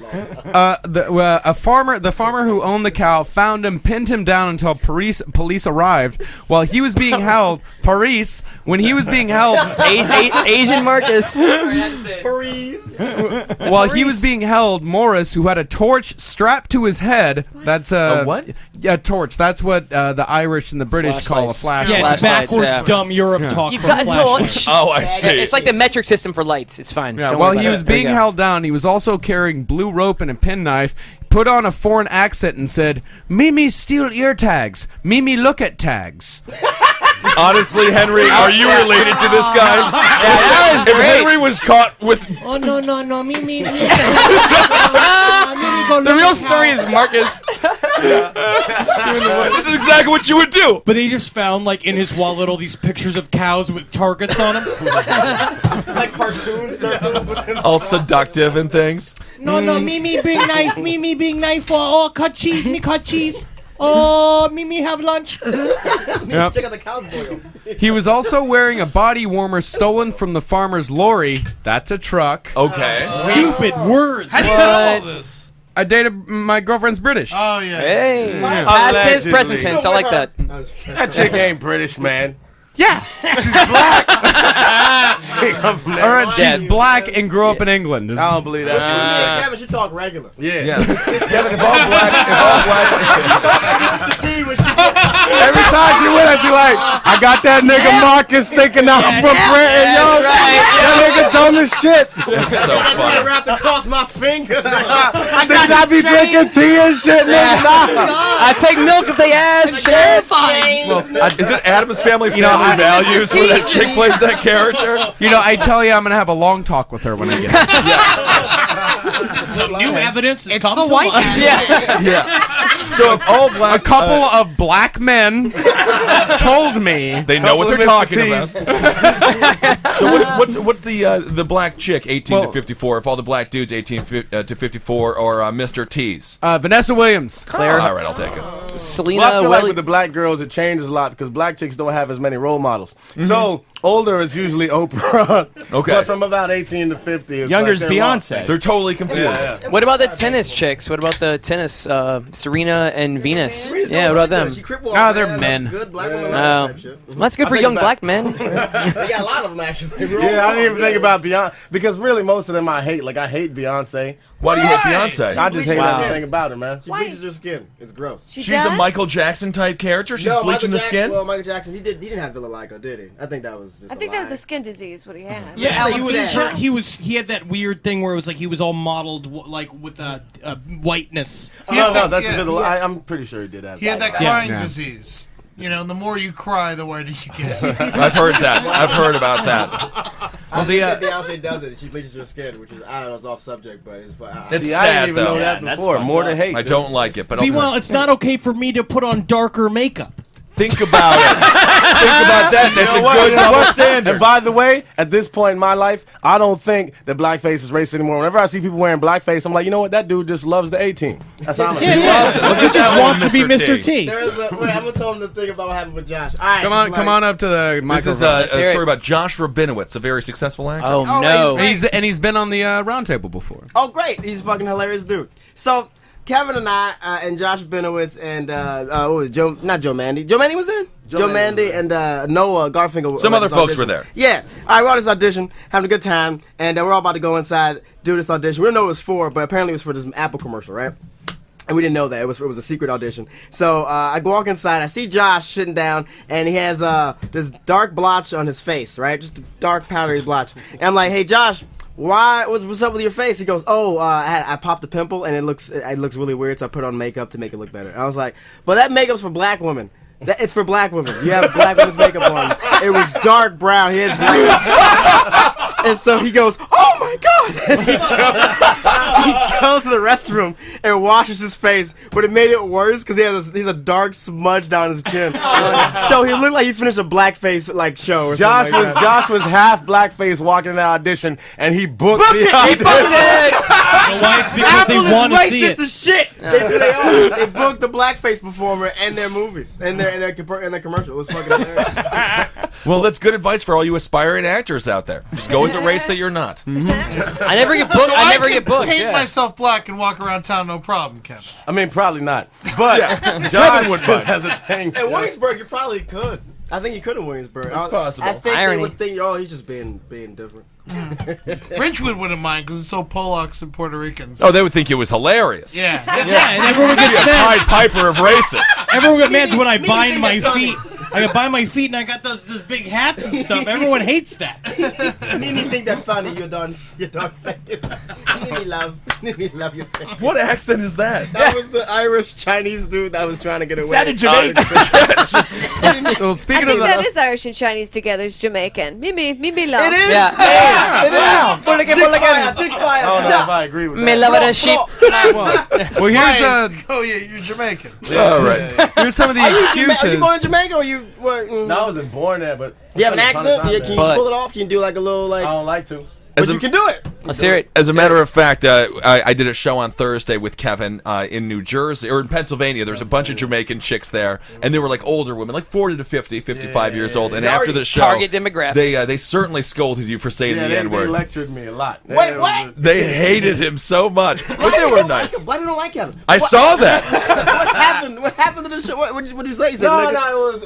The farmer who owned the cow found him, pinned him down until police arrived. While he was being held, when he was being held, Asian Marcus. while he was being held, Morris, who had a torch strapped to his head. That's A what? A torch. That's what the Irish and the British call a flashlight. Yeah, it's backwards, dumb Europe talk. You've for got a flashlight. torch. Oh, I see. It's like the metric system for lights. It's fine. Yeah, Don't while worry he about was it. There being you go. held down, he was also carrying blue rope and a penknife, put on a foreign accent and said, "Mimi steal ear tags. Mimi look at tags." Honestly, Henry, are you related to this guy? that was if great. Henry was caught with... Oh, no, me. The real story is Marcus. This is exactly what you would do. But they just found, like, in his wallet all these pictures of cows with targets on them. Like cartoons. All seductive and things. No, me big knife. Oh, cut cheese. Oh, me have lunch. Yep. Check out the cow's boil. He was also wearing a body warmer stolen from the farmer's lorry. That's a truck. Okay. Stupid words. How do you know all this? I dated my girlfriend's British. Oh, yeah. Hey. Yeah. Past tense, Allegedly. present tense. I like that. That chick ain't British, man. Yeah. She's black. She come from there. All right, she's black and grew up in England. I don't believe that. Yeah, Kevin should talk regular. Yeah. Kevin, if all black. Every time she with us, she like, I got that nigga Marcus sticking out from Britain, yo. That nigga dumb as shit. That's so funny. Wrapped across my finger. Did I be drinking tea and shit, nigga? Nah. I take milk if they ask. Well, is it Adam's Family Values where that chick plays that character? You know, I tell you, I'm gonna have a long talk with her when I get home. New evidence has It's come the to white light. man. Yeah. So if all black... A couple of black men told me They know what they're talking Mr. about. So what's the black chick 18 to 54? If all the black dudes 18 to 54 or Mr. T's? Vanessa Williams. Claire. All right, I'll take it. Selena. Well, I feel like Willi- with the black girls, it changes a lot because black chicks don't have as many role models. So older is usually Oprah. Okay. But from about 18 to 50, it's Younger's like they're Beyonce. lost. They're totally confused. Yeah. What about the tennis chicks? What about the tennis? Serena and Venus. Yeah, what about them? She crip walked, Oh, they're man. men. That's good black women Oh. type shit. Well, that's good for think young about- black men. They got a lot of them actually. Yeah, I didn't even think about Beyonce because really most of them I hate. Like I hate Beyonce. Why do you hate Beyonce? I just hate Wow. everything about her, man. She bleaches her skin. It's gross. She She's does? a Michael Jackson type character. She's No, bleaching the Michael skin. Well, Michael Jackson, he didn't have vitiligo, did he? I think that was just I think that was a skin disease. What he had. Yeah, Alopecia. he had that weird thing where it was like he was all modeled like with whiteness. No, that's yeah. a bit. I'm pretty sure he did have. He had that Yeah. crying Yeah. disease. You know, and the more you cry, the whiter you get. I've heard that. I've heard about that. Well, Beyonce does it. She bleaches her skin, which is I don't know, it's off subject, but it's. It's See, I sad didn't even though. know that that's before. fucked More to up. hate. I don't like it, but Meanwhile, it's not okay for me to put on darker makeup. think about it. Think about that. That's You know a what? good You know double what? standard. And by the way, at this point in my life, I don't think that blackface is racist anymore. Whenever I see people wearing blackface, I'm like, you know what? That dude just loves the 18. That's how I'm Yeah, yeah. He just wants to be Mr. T. There is a, wait, I'm gonna tell him the thing about what happened with Josh. All right, Come on up to the microphone. This is a story about Josh Rabinowitz, a very successful actor. Oh, Oh, no. And he's been on the Roundtable before. Oh, great! He's a fucking hilarious dude. So Kevin and I and Josh Rabinowitz and what was it, Joe? Not Joe Mandy. Joe Mandy was there. Joe Mandy and Noah Garfinkel. Some were at other this folks audition. were there. Yeah. All right, we're at this audition, having a good time, and we're all about to go inside, do this audition. We didn't know what it was for, but apparently it was for this Apple commercial, right? And we didn't know that. It was a secret audition. So I walk inside. I see Josh sitting down, and he has this dark blotch on his face, right? Just a dark powdery blotch. And I'm like, hey, Josh, what's up with your face? He goes, I popped a pimple, and it looks really weird, so I put on makeup to make it look better. And I was like, but that makeup's for black women. It's for black women. You have black women's makeup on. It was dark brown. He had and so he goes, oh my God! And he goes to the restroom and washes his face, but it made it worse because he's a dark smudge down his chin. So he looked like he finished a blackface show or something. Josh was half blackface walking in the audition, and he booked the He audition. booked it. Why? It's because Apple they want to is see racist it. as shit. They are. They booked the blackface performer and their movies and their commercial. It was fucking hilarious. Well, that's good advice for all you aspiring actors out there. Just go as a race that you're not. I never get booked. So I never can get booked. paint Yeah. myself black and walk around town, no problem, Kevin. I mean, probably not. But Josh has a thing. In Williamsburg, you probably could. I think you could in Williamsburg. It's possible. I think Irony. they would think, oh, he's just being different. Ridgewood wouldn't mind because it's so Polacks and Puerto Ricans. Oh, they would think it was hilarious. Yeah. And everyone You'd be gets a mad. Pied Piper of racists. Everyone got mad when I Me bind think my that's feet. I got bind my feet and I got those big hats and stuff. Everyone hates that. Nini think that funny, your dog face. Nini love your face. What accent is that? That was the Irish Chinese dude that was trying to get away. Sounded Jamaican. Well, I speaking think of that the, is Irish and Chinese together. It's Jamaican. Me love. It is. Yeah. It is. Dick fire. I don't know if I agree with Me that. love it as sheep. well, here's Oh yeah, you're Jamaican. All right. here's some of the Are you excuses. born in Jamaica or you? What, No, I wasn't born there, but Do you have an once upon a accent? time, Can you man. pull it off? Can you do like a little I like? don't like to. But As a- you can do it. Let's hear it. As a matter of fact, I did a show on Thursday with Kevin in New Jersey, or in Pennsylvania. There's a bunch of Jamaican chicks there, and they were like older women, like 40 to 50, 55 years old. And after the show, Target demographic. they certainly scolded you for saying Yeah, the they N-word. lectured me a lot. Wait, what? They hated him so much, but they were nice. Why do you don't like him? I saw that. What happened? What happened to the show? What did you say? You said, No, nigga. it was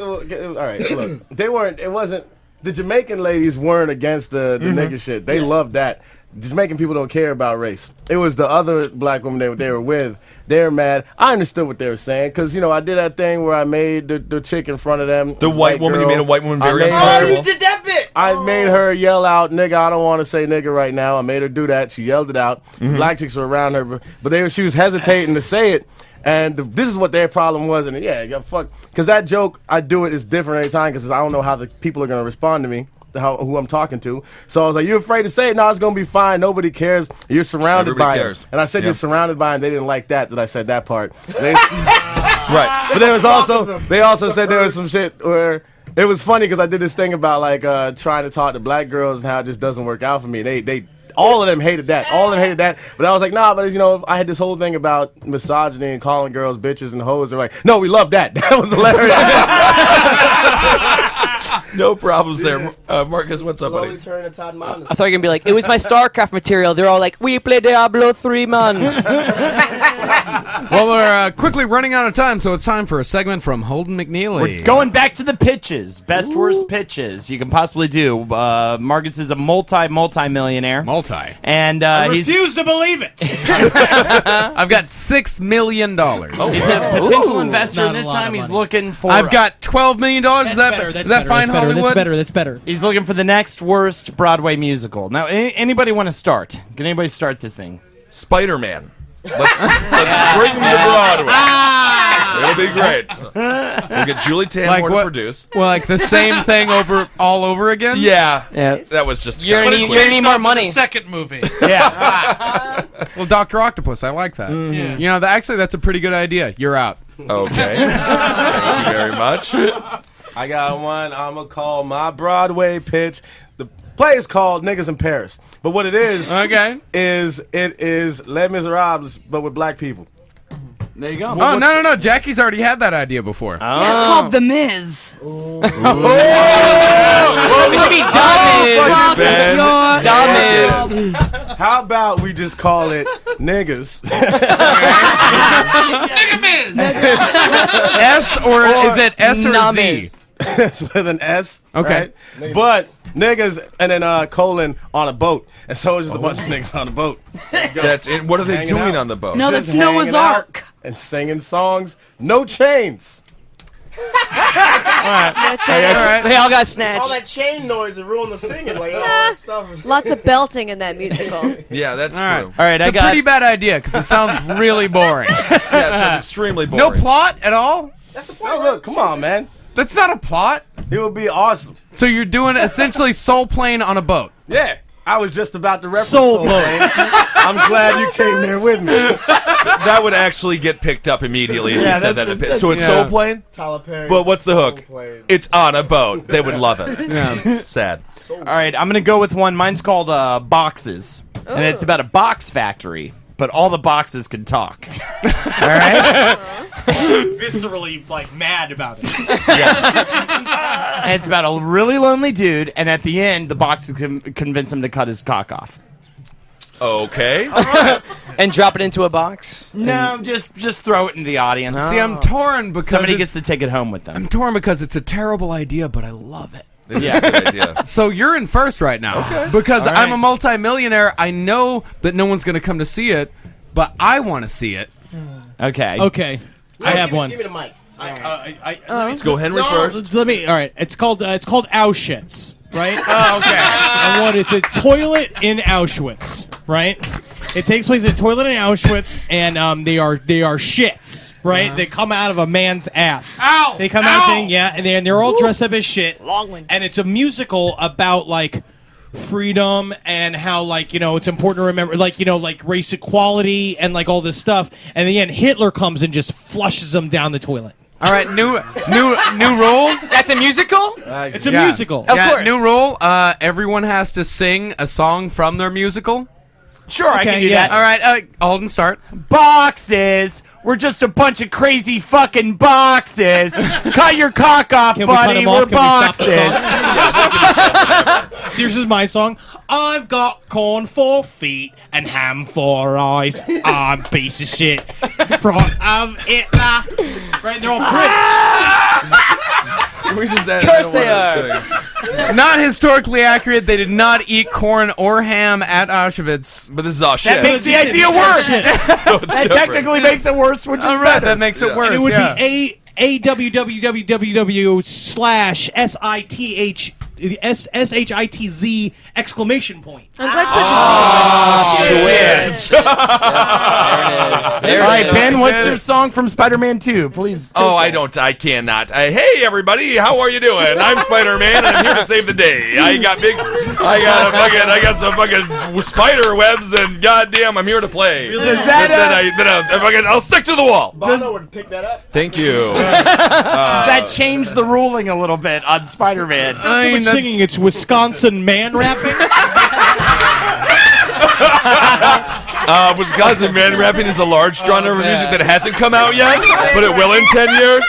all right. Look, they weren't. It wasn't. The Jamaican ladies weren't against the nigga shit. They loved that. The Jamaican people don't care about race. It was the other black women they were with. They were mad. I understood what they were saying because I did that thing where I made the chick in front of them. The white woman. You girl. made a white woman I very made uncomfortable. her- Oh, you did that bit. I made her yell out, "Nigga, I don't want to say nigga right now." I made her do that. She yelled it out. Mm-hmm. Black chicks were around her, but she was hesitating to say it. And this is what their problem was. And yeah, fuck. Because that joke, I do it is different every time because I don't know how the people are going to respond to me. Who I'm talking to. So I was like, "You afraid to say it? No, it's gonna be fine. Nobody cares. You're surrounded Everybody by cares. it." And I said, Yeah. "You're surrounded by it." And they didn't like that I said that part. Right. But there was they also said there was some shit where it was funny because I did this thing about like trying to talk to black girls and how it just doesn't work out for me. They all of them hated that. All of them hated that. But I was like, nah, but I had this whole thing about misogyny and calling girls bitches and hoes. They're like, no, we love that. That was hilarious. No problems there. Marcus, what's up, buddy? Turn to Todd Mondes. I thought you were going to be like, it was my StarCraft material. They're all like, we play Diablo 3, man. Well, we're quickly running out of time, so it's time for a segment from Holden McNeely. We're going back to the pitches. Best worst pitches you can possibly do. Marcus is a multi-millionaire. And I he's refuse to believe it. I've got $6 million. he's a potential investor, Not and a this lot time of he's money. looking for. I've got $12 million. Is that fine, Hollywood? That's better. He's looking for the next worst Broadway musical. Now, anybody want to start? Can anybody start this thing? Spider-Man. Let's bring him to Broadway. It'll be great. We'll get Julie Taymor to produce. Well, like the same thing all over again? Yeah. Yeah. That was just. You're gonna need more money. The second movie. Yeah. Well, Dr. Octopus, I like that. Yeah. You know, actually, that's a pretty good idea. You're out. Okay. Thank you very much. I got one. I'm going to call my Broadway pitch. The play is called Niggas in Paris. But what it is, it is Les Miserables, but with black people. There you go. Oh, no. Jackie's already had that idea before. Yeah, it's called The Miz. It should be dumb. How about we just call it Niggas? S or is it S or Z? It's with an S. Okay. Right? But niggas and then colon on a boat. And so it's just a bunch of niggas on a boat. That's it. What are they Hanging doing out. on the boat? No, Just that's Noah's hanging out Ark. And singing songs. No chains. No chance. They all got snatched. All that chain noise and ruin the singing. Like all that stuff. Lots of belting in that musical. Yeah, that's All right. true. All right, It's a pretty bad idea because it sounds really boring. Yeah, it sounds extremely boring. No plot at all? No, look, come on, man. That's not a plot. It would be awesome. So you're doing essentially soul plane on a boat. Yeah. I was just about to reference Soul Soul Plane. Plane. I'm glad you came there with me. That would actually get picked up immediately if you said that. So it's Soul Plane? Tyler Perry. But what's the hook? Soul Plane. It's on a boat. They would love it. Yeah. Sad. All right, I'm going to go with one. Mine's called Boxes. And it's about a box factory, but all the boxes can talk. All right? Viscerally, mad about it. And it's about a really lonely dude, and at the end, the boxes convince him to cut his cock off. Okay. And drop it into a box. No, just throw it in the audience. See, I'm torn because somebody gets to take it home with them. I'm torn because it's a terrible idea, but I love it. Yeah, good idea. So you're in first right now. Okay. Because All I'm right. a multimillionaire. I know that no one's going to come to see it, but I want to see it. Okay. Okay. I have one. Give me the mic. Let's go Henry first. Let me. All right. It's called Auschwitz, right? Oh, okay. And what? It's a toilet in Auschwitz, right? It takes place in a toilet in Auschwitz, and they are shits, right? They come out of a man's ass. Ow! They come out thing, yeah, and they're all dressed up as shit. Long one. And it's a musical about like freedom and how like it's important to remember like like race equality and like all this stuff. And in the end, Hitler comes and just flushes them down the toilet. All right, new rule. That's a musical? It's a musical. Of course. New rule. Everyone has to sing a song from their musical. Sure, I can do yeah. that. All right, Holden, start. Boxes. We're just a bunch of crazy fucking boxes. Cut your cock off, Can we cut buddy. him We're off? Can we stop the boxes. This is my song. I've got corn for feet and ham for eyes. I'm a piece of shit. Front of Hitler. Right, they're all British. Of course they are. Not historically accurate. They did not eat corn or ham at Auschwitz. But this is all shit. That makes the idea worse. That technically makes it worse, which is All right, better. that makes it worse. And it would yeah. be AWWWW/SHITZ exclamation point. I'm glad you put this There it is. All right, Ben, what's your song from Spider-Man 2? Please. Oh, I cannot. Hey, everybody, how are you doing? I'm Spider-Man, and I'm here to save the day. I got some fucking spider webs, and goddamn, I'm here to play. Does that, I'll stick to the wall. Bono would pick that up. Thank you. does that change the ruling a little bit on Spider-Man? Someone's singing it's Wisconsin man rapping. Wisconsin Man Rapping is the large genre of music that hasn't come out yet, but it will in 10 years,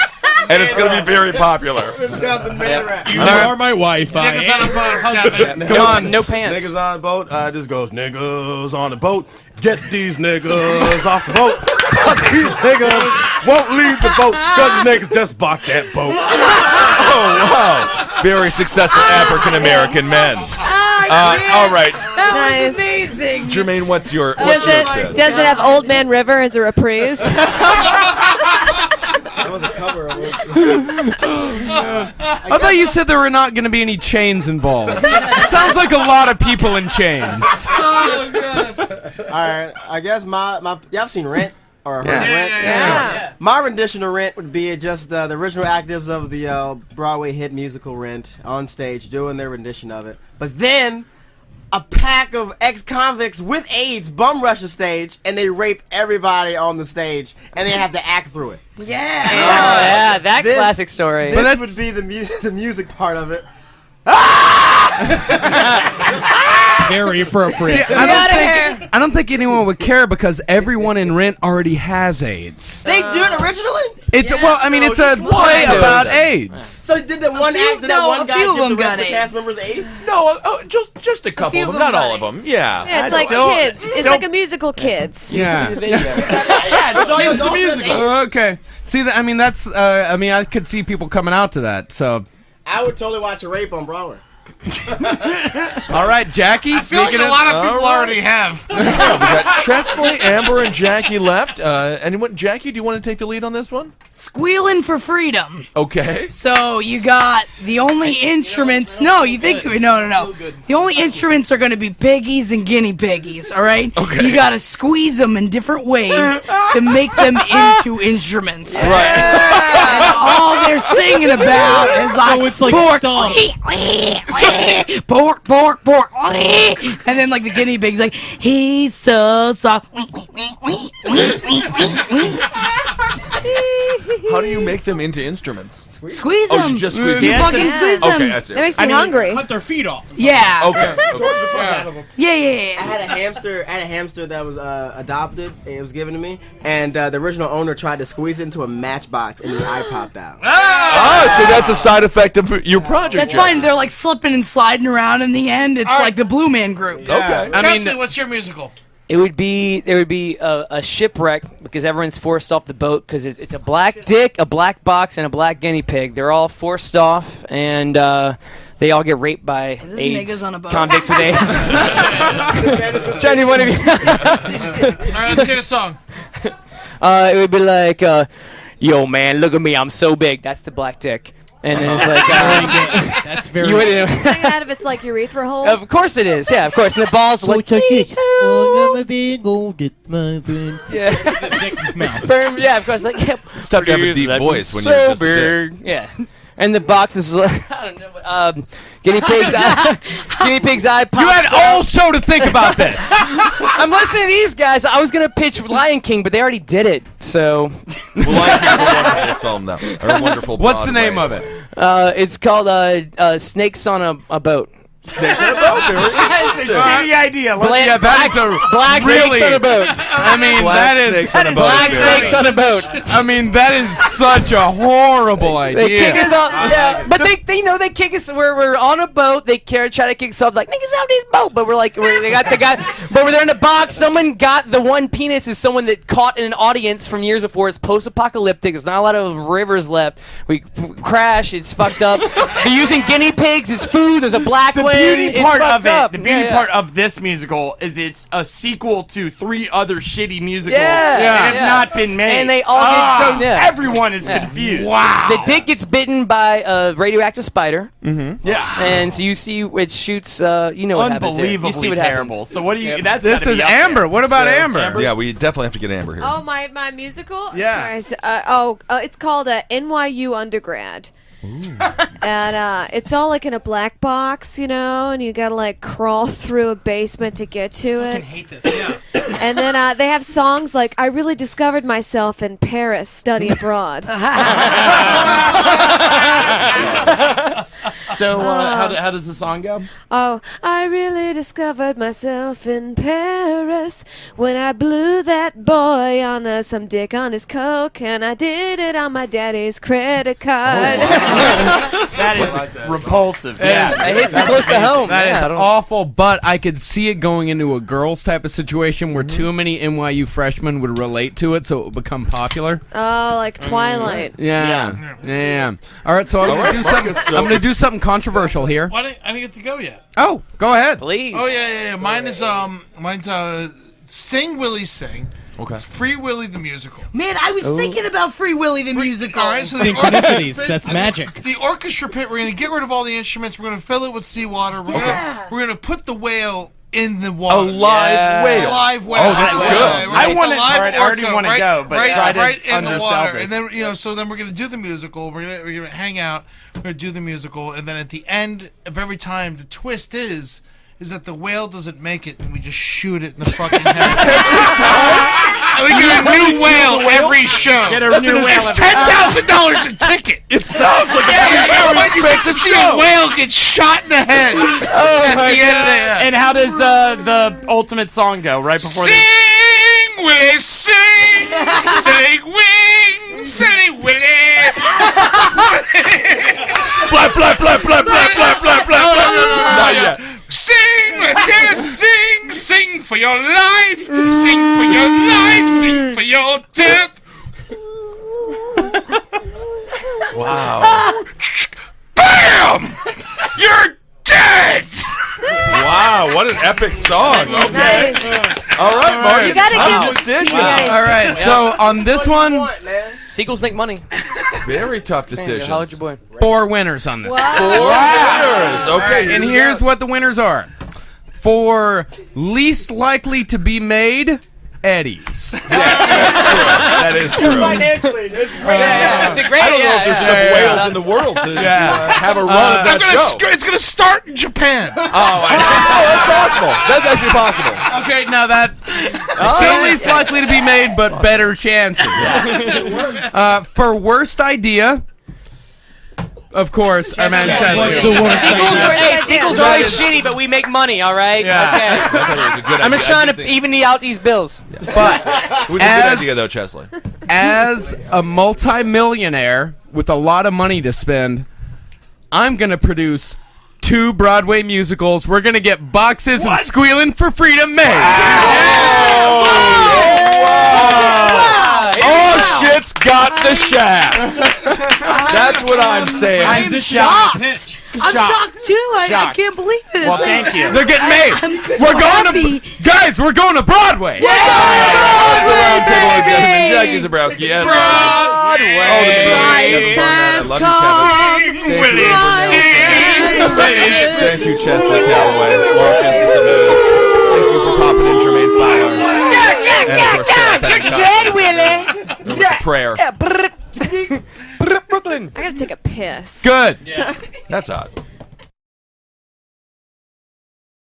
and it's going to be very popular. Wisconsin man rap. You are my wife. Niggas on a boat, Kevin. Come on, no pants. Niggas on a boat. This goes niggas on a boat. Get these niggas off the boat. But these niggas won't leave the boat because niggas just bought that boat. Oh, wow. Very successful African American men. All right. Nice. Amazing. Jermaine, what's your Does it have Old Man River as a reprise? That was a cover of it. I thought you said there were not going to be any chains involved. It sounds like a lot of people in chains. Alright, I guess y'all seen Rent? Or heard Rent? Yeah. My rendition of Rent would be just the original actors of the Broadway hit musical Rent on stage doing their rendition of it. But then a pack of ex-convicts with AIDS bum rush the stage and they rape everybody on the stage and they have to act through it. Yeah. Oh, yeah, that This- classic story. This would be the music part of it. Very appropriate. See, I don't think anyone would care because everyone in Rent already has AIDS. They do it originally? It's well, I mean, it's a play about AIDS. So did the one few- actor, no, that one a guy few of give them the rest got of the cast AIDS. members AIDS? No, just a couple few of them, of not them all got of them. AIDS. Yeah. Yeah, it's like kids. It's like a musical Kids. Yeah. Yeah, it's Kids the also music. have AIDS? Okay. See, I mean, that's. I mean, I could see people coming out to that. So, I would totally watch a rape on Broadway. all right, Jackie. I feel like a lot of people already have. We got Chesley, Amber, and Jackie left. Anyone? Jackie, do you want to take the lead on this one? Squealing for freedom. Okay. So you got the only instruments. No, you think no. The only instruments are going to be piggies and guinea piggies. All right. Okay. You got to squeeze them in different ways to make them into instruments. Right. And all they're singing about is like, So it's like pork, stomp. pork, and then like the guinea pig's like, he's so soft. How do you make them into instruments? Squeeze Oh, them. you just squeeze You them. fucking squeeze them. Okay, I see. That makes me hungry. Cut their feet off. Yeah. Okay. Yeah. I had a hamster that was adopted. It was given to me, and the original owner tried to squeeze it into a matchbox, and his eye popped knocked out. Oh, so that's a side effect of your project. That's Jeff. fine. They're like slipping and sliding around in the end. It's like the Blue Man Group. Okay. Chesley, what's your musical? There would be a shipwreck because everyone's forced off the boat because it's a black dick, a black box, and a black guinea pig. They're all forced off, and they all get raped by Is this AIDS. niggas on a boat? Convicts with AIDS. Johnny, one of you. All right, let's hear the song. It would be like, yo, man, look at me, I'm so big. That's the black dick. And then it's like, That's very. you would- Sing it out of its like urethra hole. Of course it is, yeah, of course. And the balls are like, me too. Yeah. Sperm, yeah, of course. Like, yeah, It's tough to have a deep like, voice when so you're just a dick. big. Yeah. And the box is like, I don't know, guinea pig's eye. Guinea pig's eye pops You had out. all show to think about this. I'm listening to these guys. I was gonna pitch Lion King, but they already did it. So Well, Lion King's a wonderful film, though. Or a wonderful. What's the Broadway. name of it? it's called Snakes on a Boat. It's a shitty idea. Yeah, that is a Black really. snakes on a boat. I mean, Black that is snakes on a boat. Black snakes on a boat. I mean, that is such a horrible They kick us idea. off, yeah. But they know they kick us. We're on a boat. They try to kick us off like niggas out this boat. But they got the guy. But we're there in the box. Someone got the one penis is someone that caught in an audience from years before. It's post-apocalyptic. There's not a lot of rivers left. We crash. It's fucked up. They're using guinea pigs as food. There's a black The one. beauty It's part fucked of it, up. the beauty Yeah, part of this musical is it's a sequel to 3 other shitty musicals Yeah, that have yeah. not been made. And they all get so yeah. everyone is Yeah. confused. The dick gets bitten by a radioactive spider. Mm-hmm. Yeah. And so you see it shoots. You know what happens there. You see Unbelievably what terrible. happens. So what do you? Yep. That's This gotta is be up Amber. there. What about So, Amber? Yeah, we definitely have to get Amber here. Oh, my musical? Yeah. Sorry, it's called NYU Undergrad. And it's all like in a black box, you know, and you gotta like crawl through a basement to get to it. Hate this. Yeah. And then they have songs like "I really discovered myself in Paris, study abroad." So how does the song go? Oh, I really discovered myself in Paris when I blew that boy on some dick on his coke, and I did it on my daddy's credit card. That is repulsive. Yeah. It hits you close to home. That Yeah, is I don't- awful, but I could see it going into a girls type of situation where too many NYU freshmen would relate to it, so it would become popular. Oh, like Twilight. Yeah. All right, so I'm gonna do something controversial here. Why didn't I didn't get to go yet? Oh, go ahead. Please. Oh yeah. Mine's Sing Willie Sing. Okay. It's Free Willy the musical. Man, I was thinking about Free Willy the musical. All right, so the Synchronicities. That's magic. The orchestra pit. We're gonna get rid of all the instruments. We're gonna fill it with seawater. We're gonna put the whale in the water. A live whale. Live whale. Oh, this is good. Right. I want A it. live All right, I already orca want to go, but try to right in the undersell water. this. And then so then we're gonna do the musical. We're gonna hang out. We're gonna do the musical, and then at the end of every time, the twist is that the whale doesn't make it, and we just shoot it in the fucking head. And we get a new whale every show. Get a new whale. It's $10,000 a ticket. It sounds like a Everybody very gets to expensive see show. a whale get shot in the head. At the end of the And how does the ultimate song go? Right before Sing, Willie, sing, silly wings, silly Willie. Blah, blah, blah, blah, blah, blah, blah, blah. Not yet. Sing, let's get it, sing, sing for your life, sing for your life, sing for your death. Wow. BAM! You're dead! Wow, what an epic song. Okay. Nice. All right, Mark. You gotta Tough give- decision. Nice. All right, so on this one, Sequels make money. Very tough Holla at decisions. your boy. 4 winners on this. Four winners. Okay, And here we here's go. what the winners are. For least likely to be made, Eddie's. That is true. Financially, it's great. That's a great. I don't know if there's enough whales in the world to have a run of that show. It's gonna start in Japan. That's possible. That's actually possible. Okay, now that still least likely to be made, but better chances. For worst idea, of course, our man Chesley. Sequels are always shitty, but we make money. All right. Yeah. Okay. I thought it was a good I'm idea. just trying I to did think- even out these bills. But It was a good idea, though, Chesley. as a multi-millionaire with a lot of money to spend, I'm going to produce 2 Broadway musicals. We're going to get Boxes and Squealing for Freedom made. Oh, shit's got the shaft. That's what I'm saying. I'm shocked. I'm shocked too. I can't believe it. Well, thank you. They're getting made. I'm so We're going happy. to guys. We're going to Broadway. The Roundtable of Gentlemen, Jackie Zebrowski, Ed Larson. Thank you, Chesley Calloway. Marcus with the news. Thank you for popping in, Jermaine Fowler. And of course, Sarah Bangkok. With the prayer. Brooklyn. I gotta take a piss. Good. That's odd.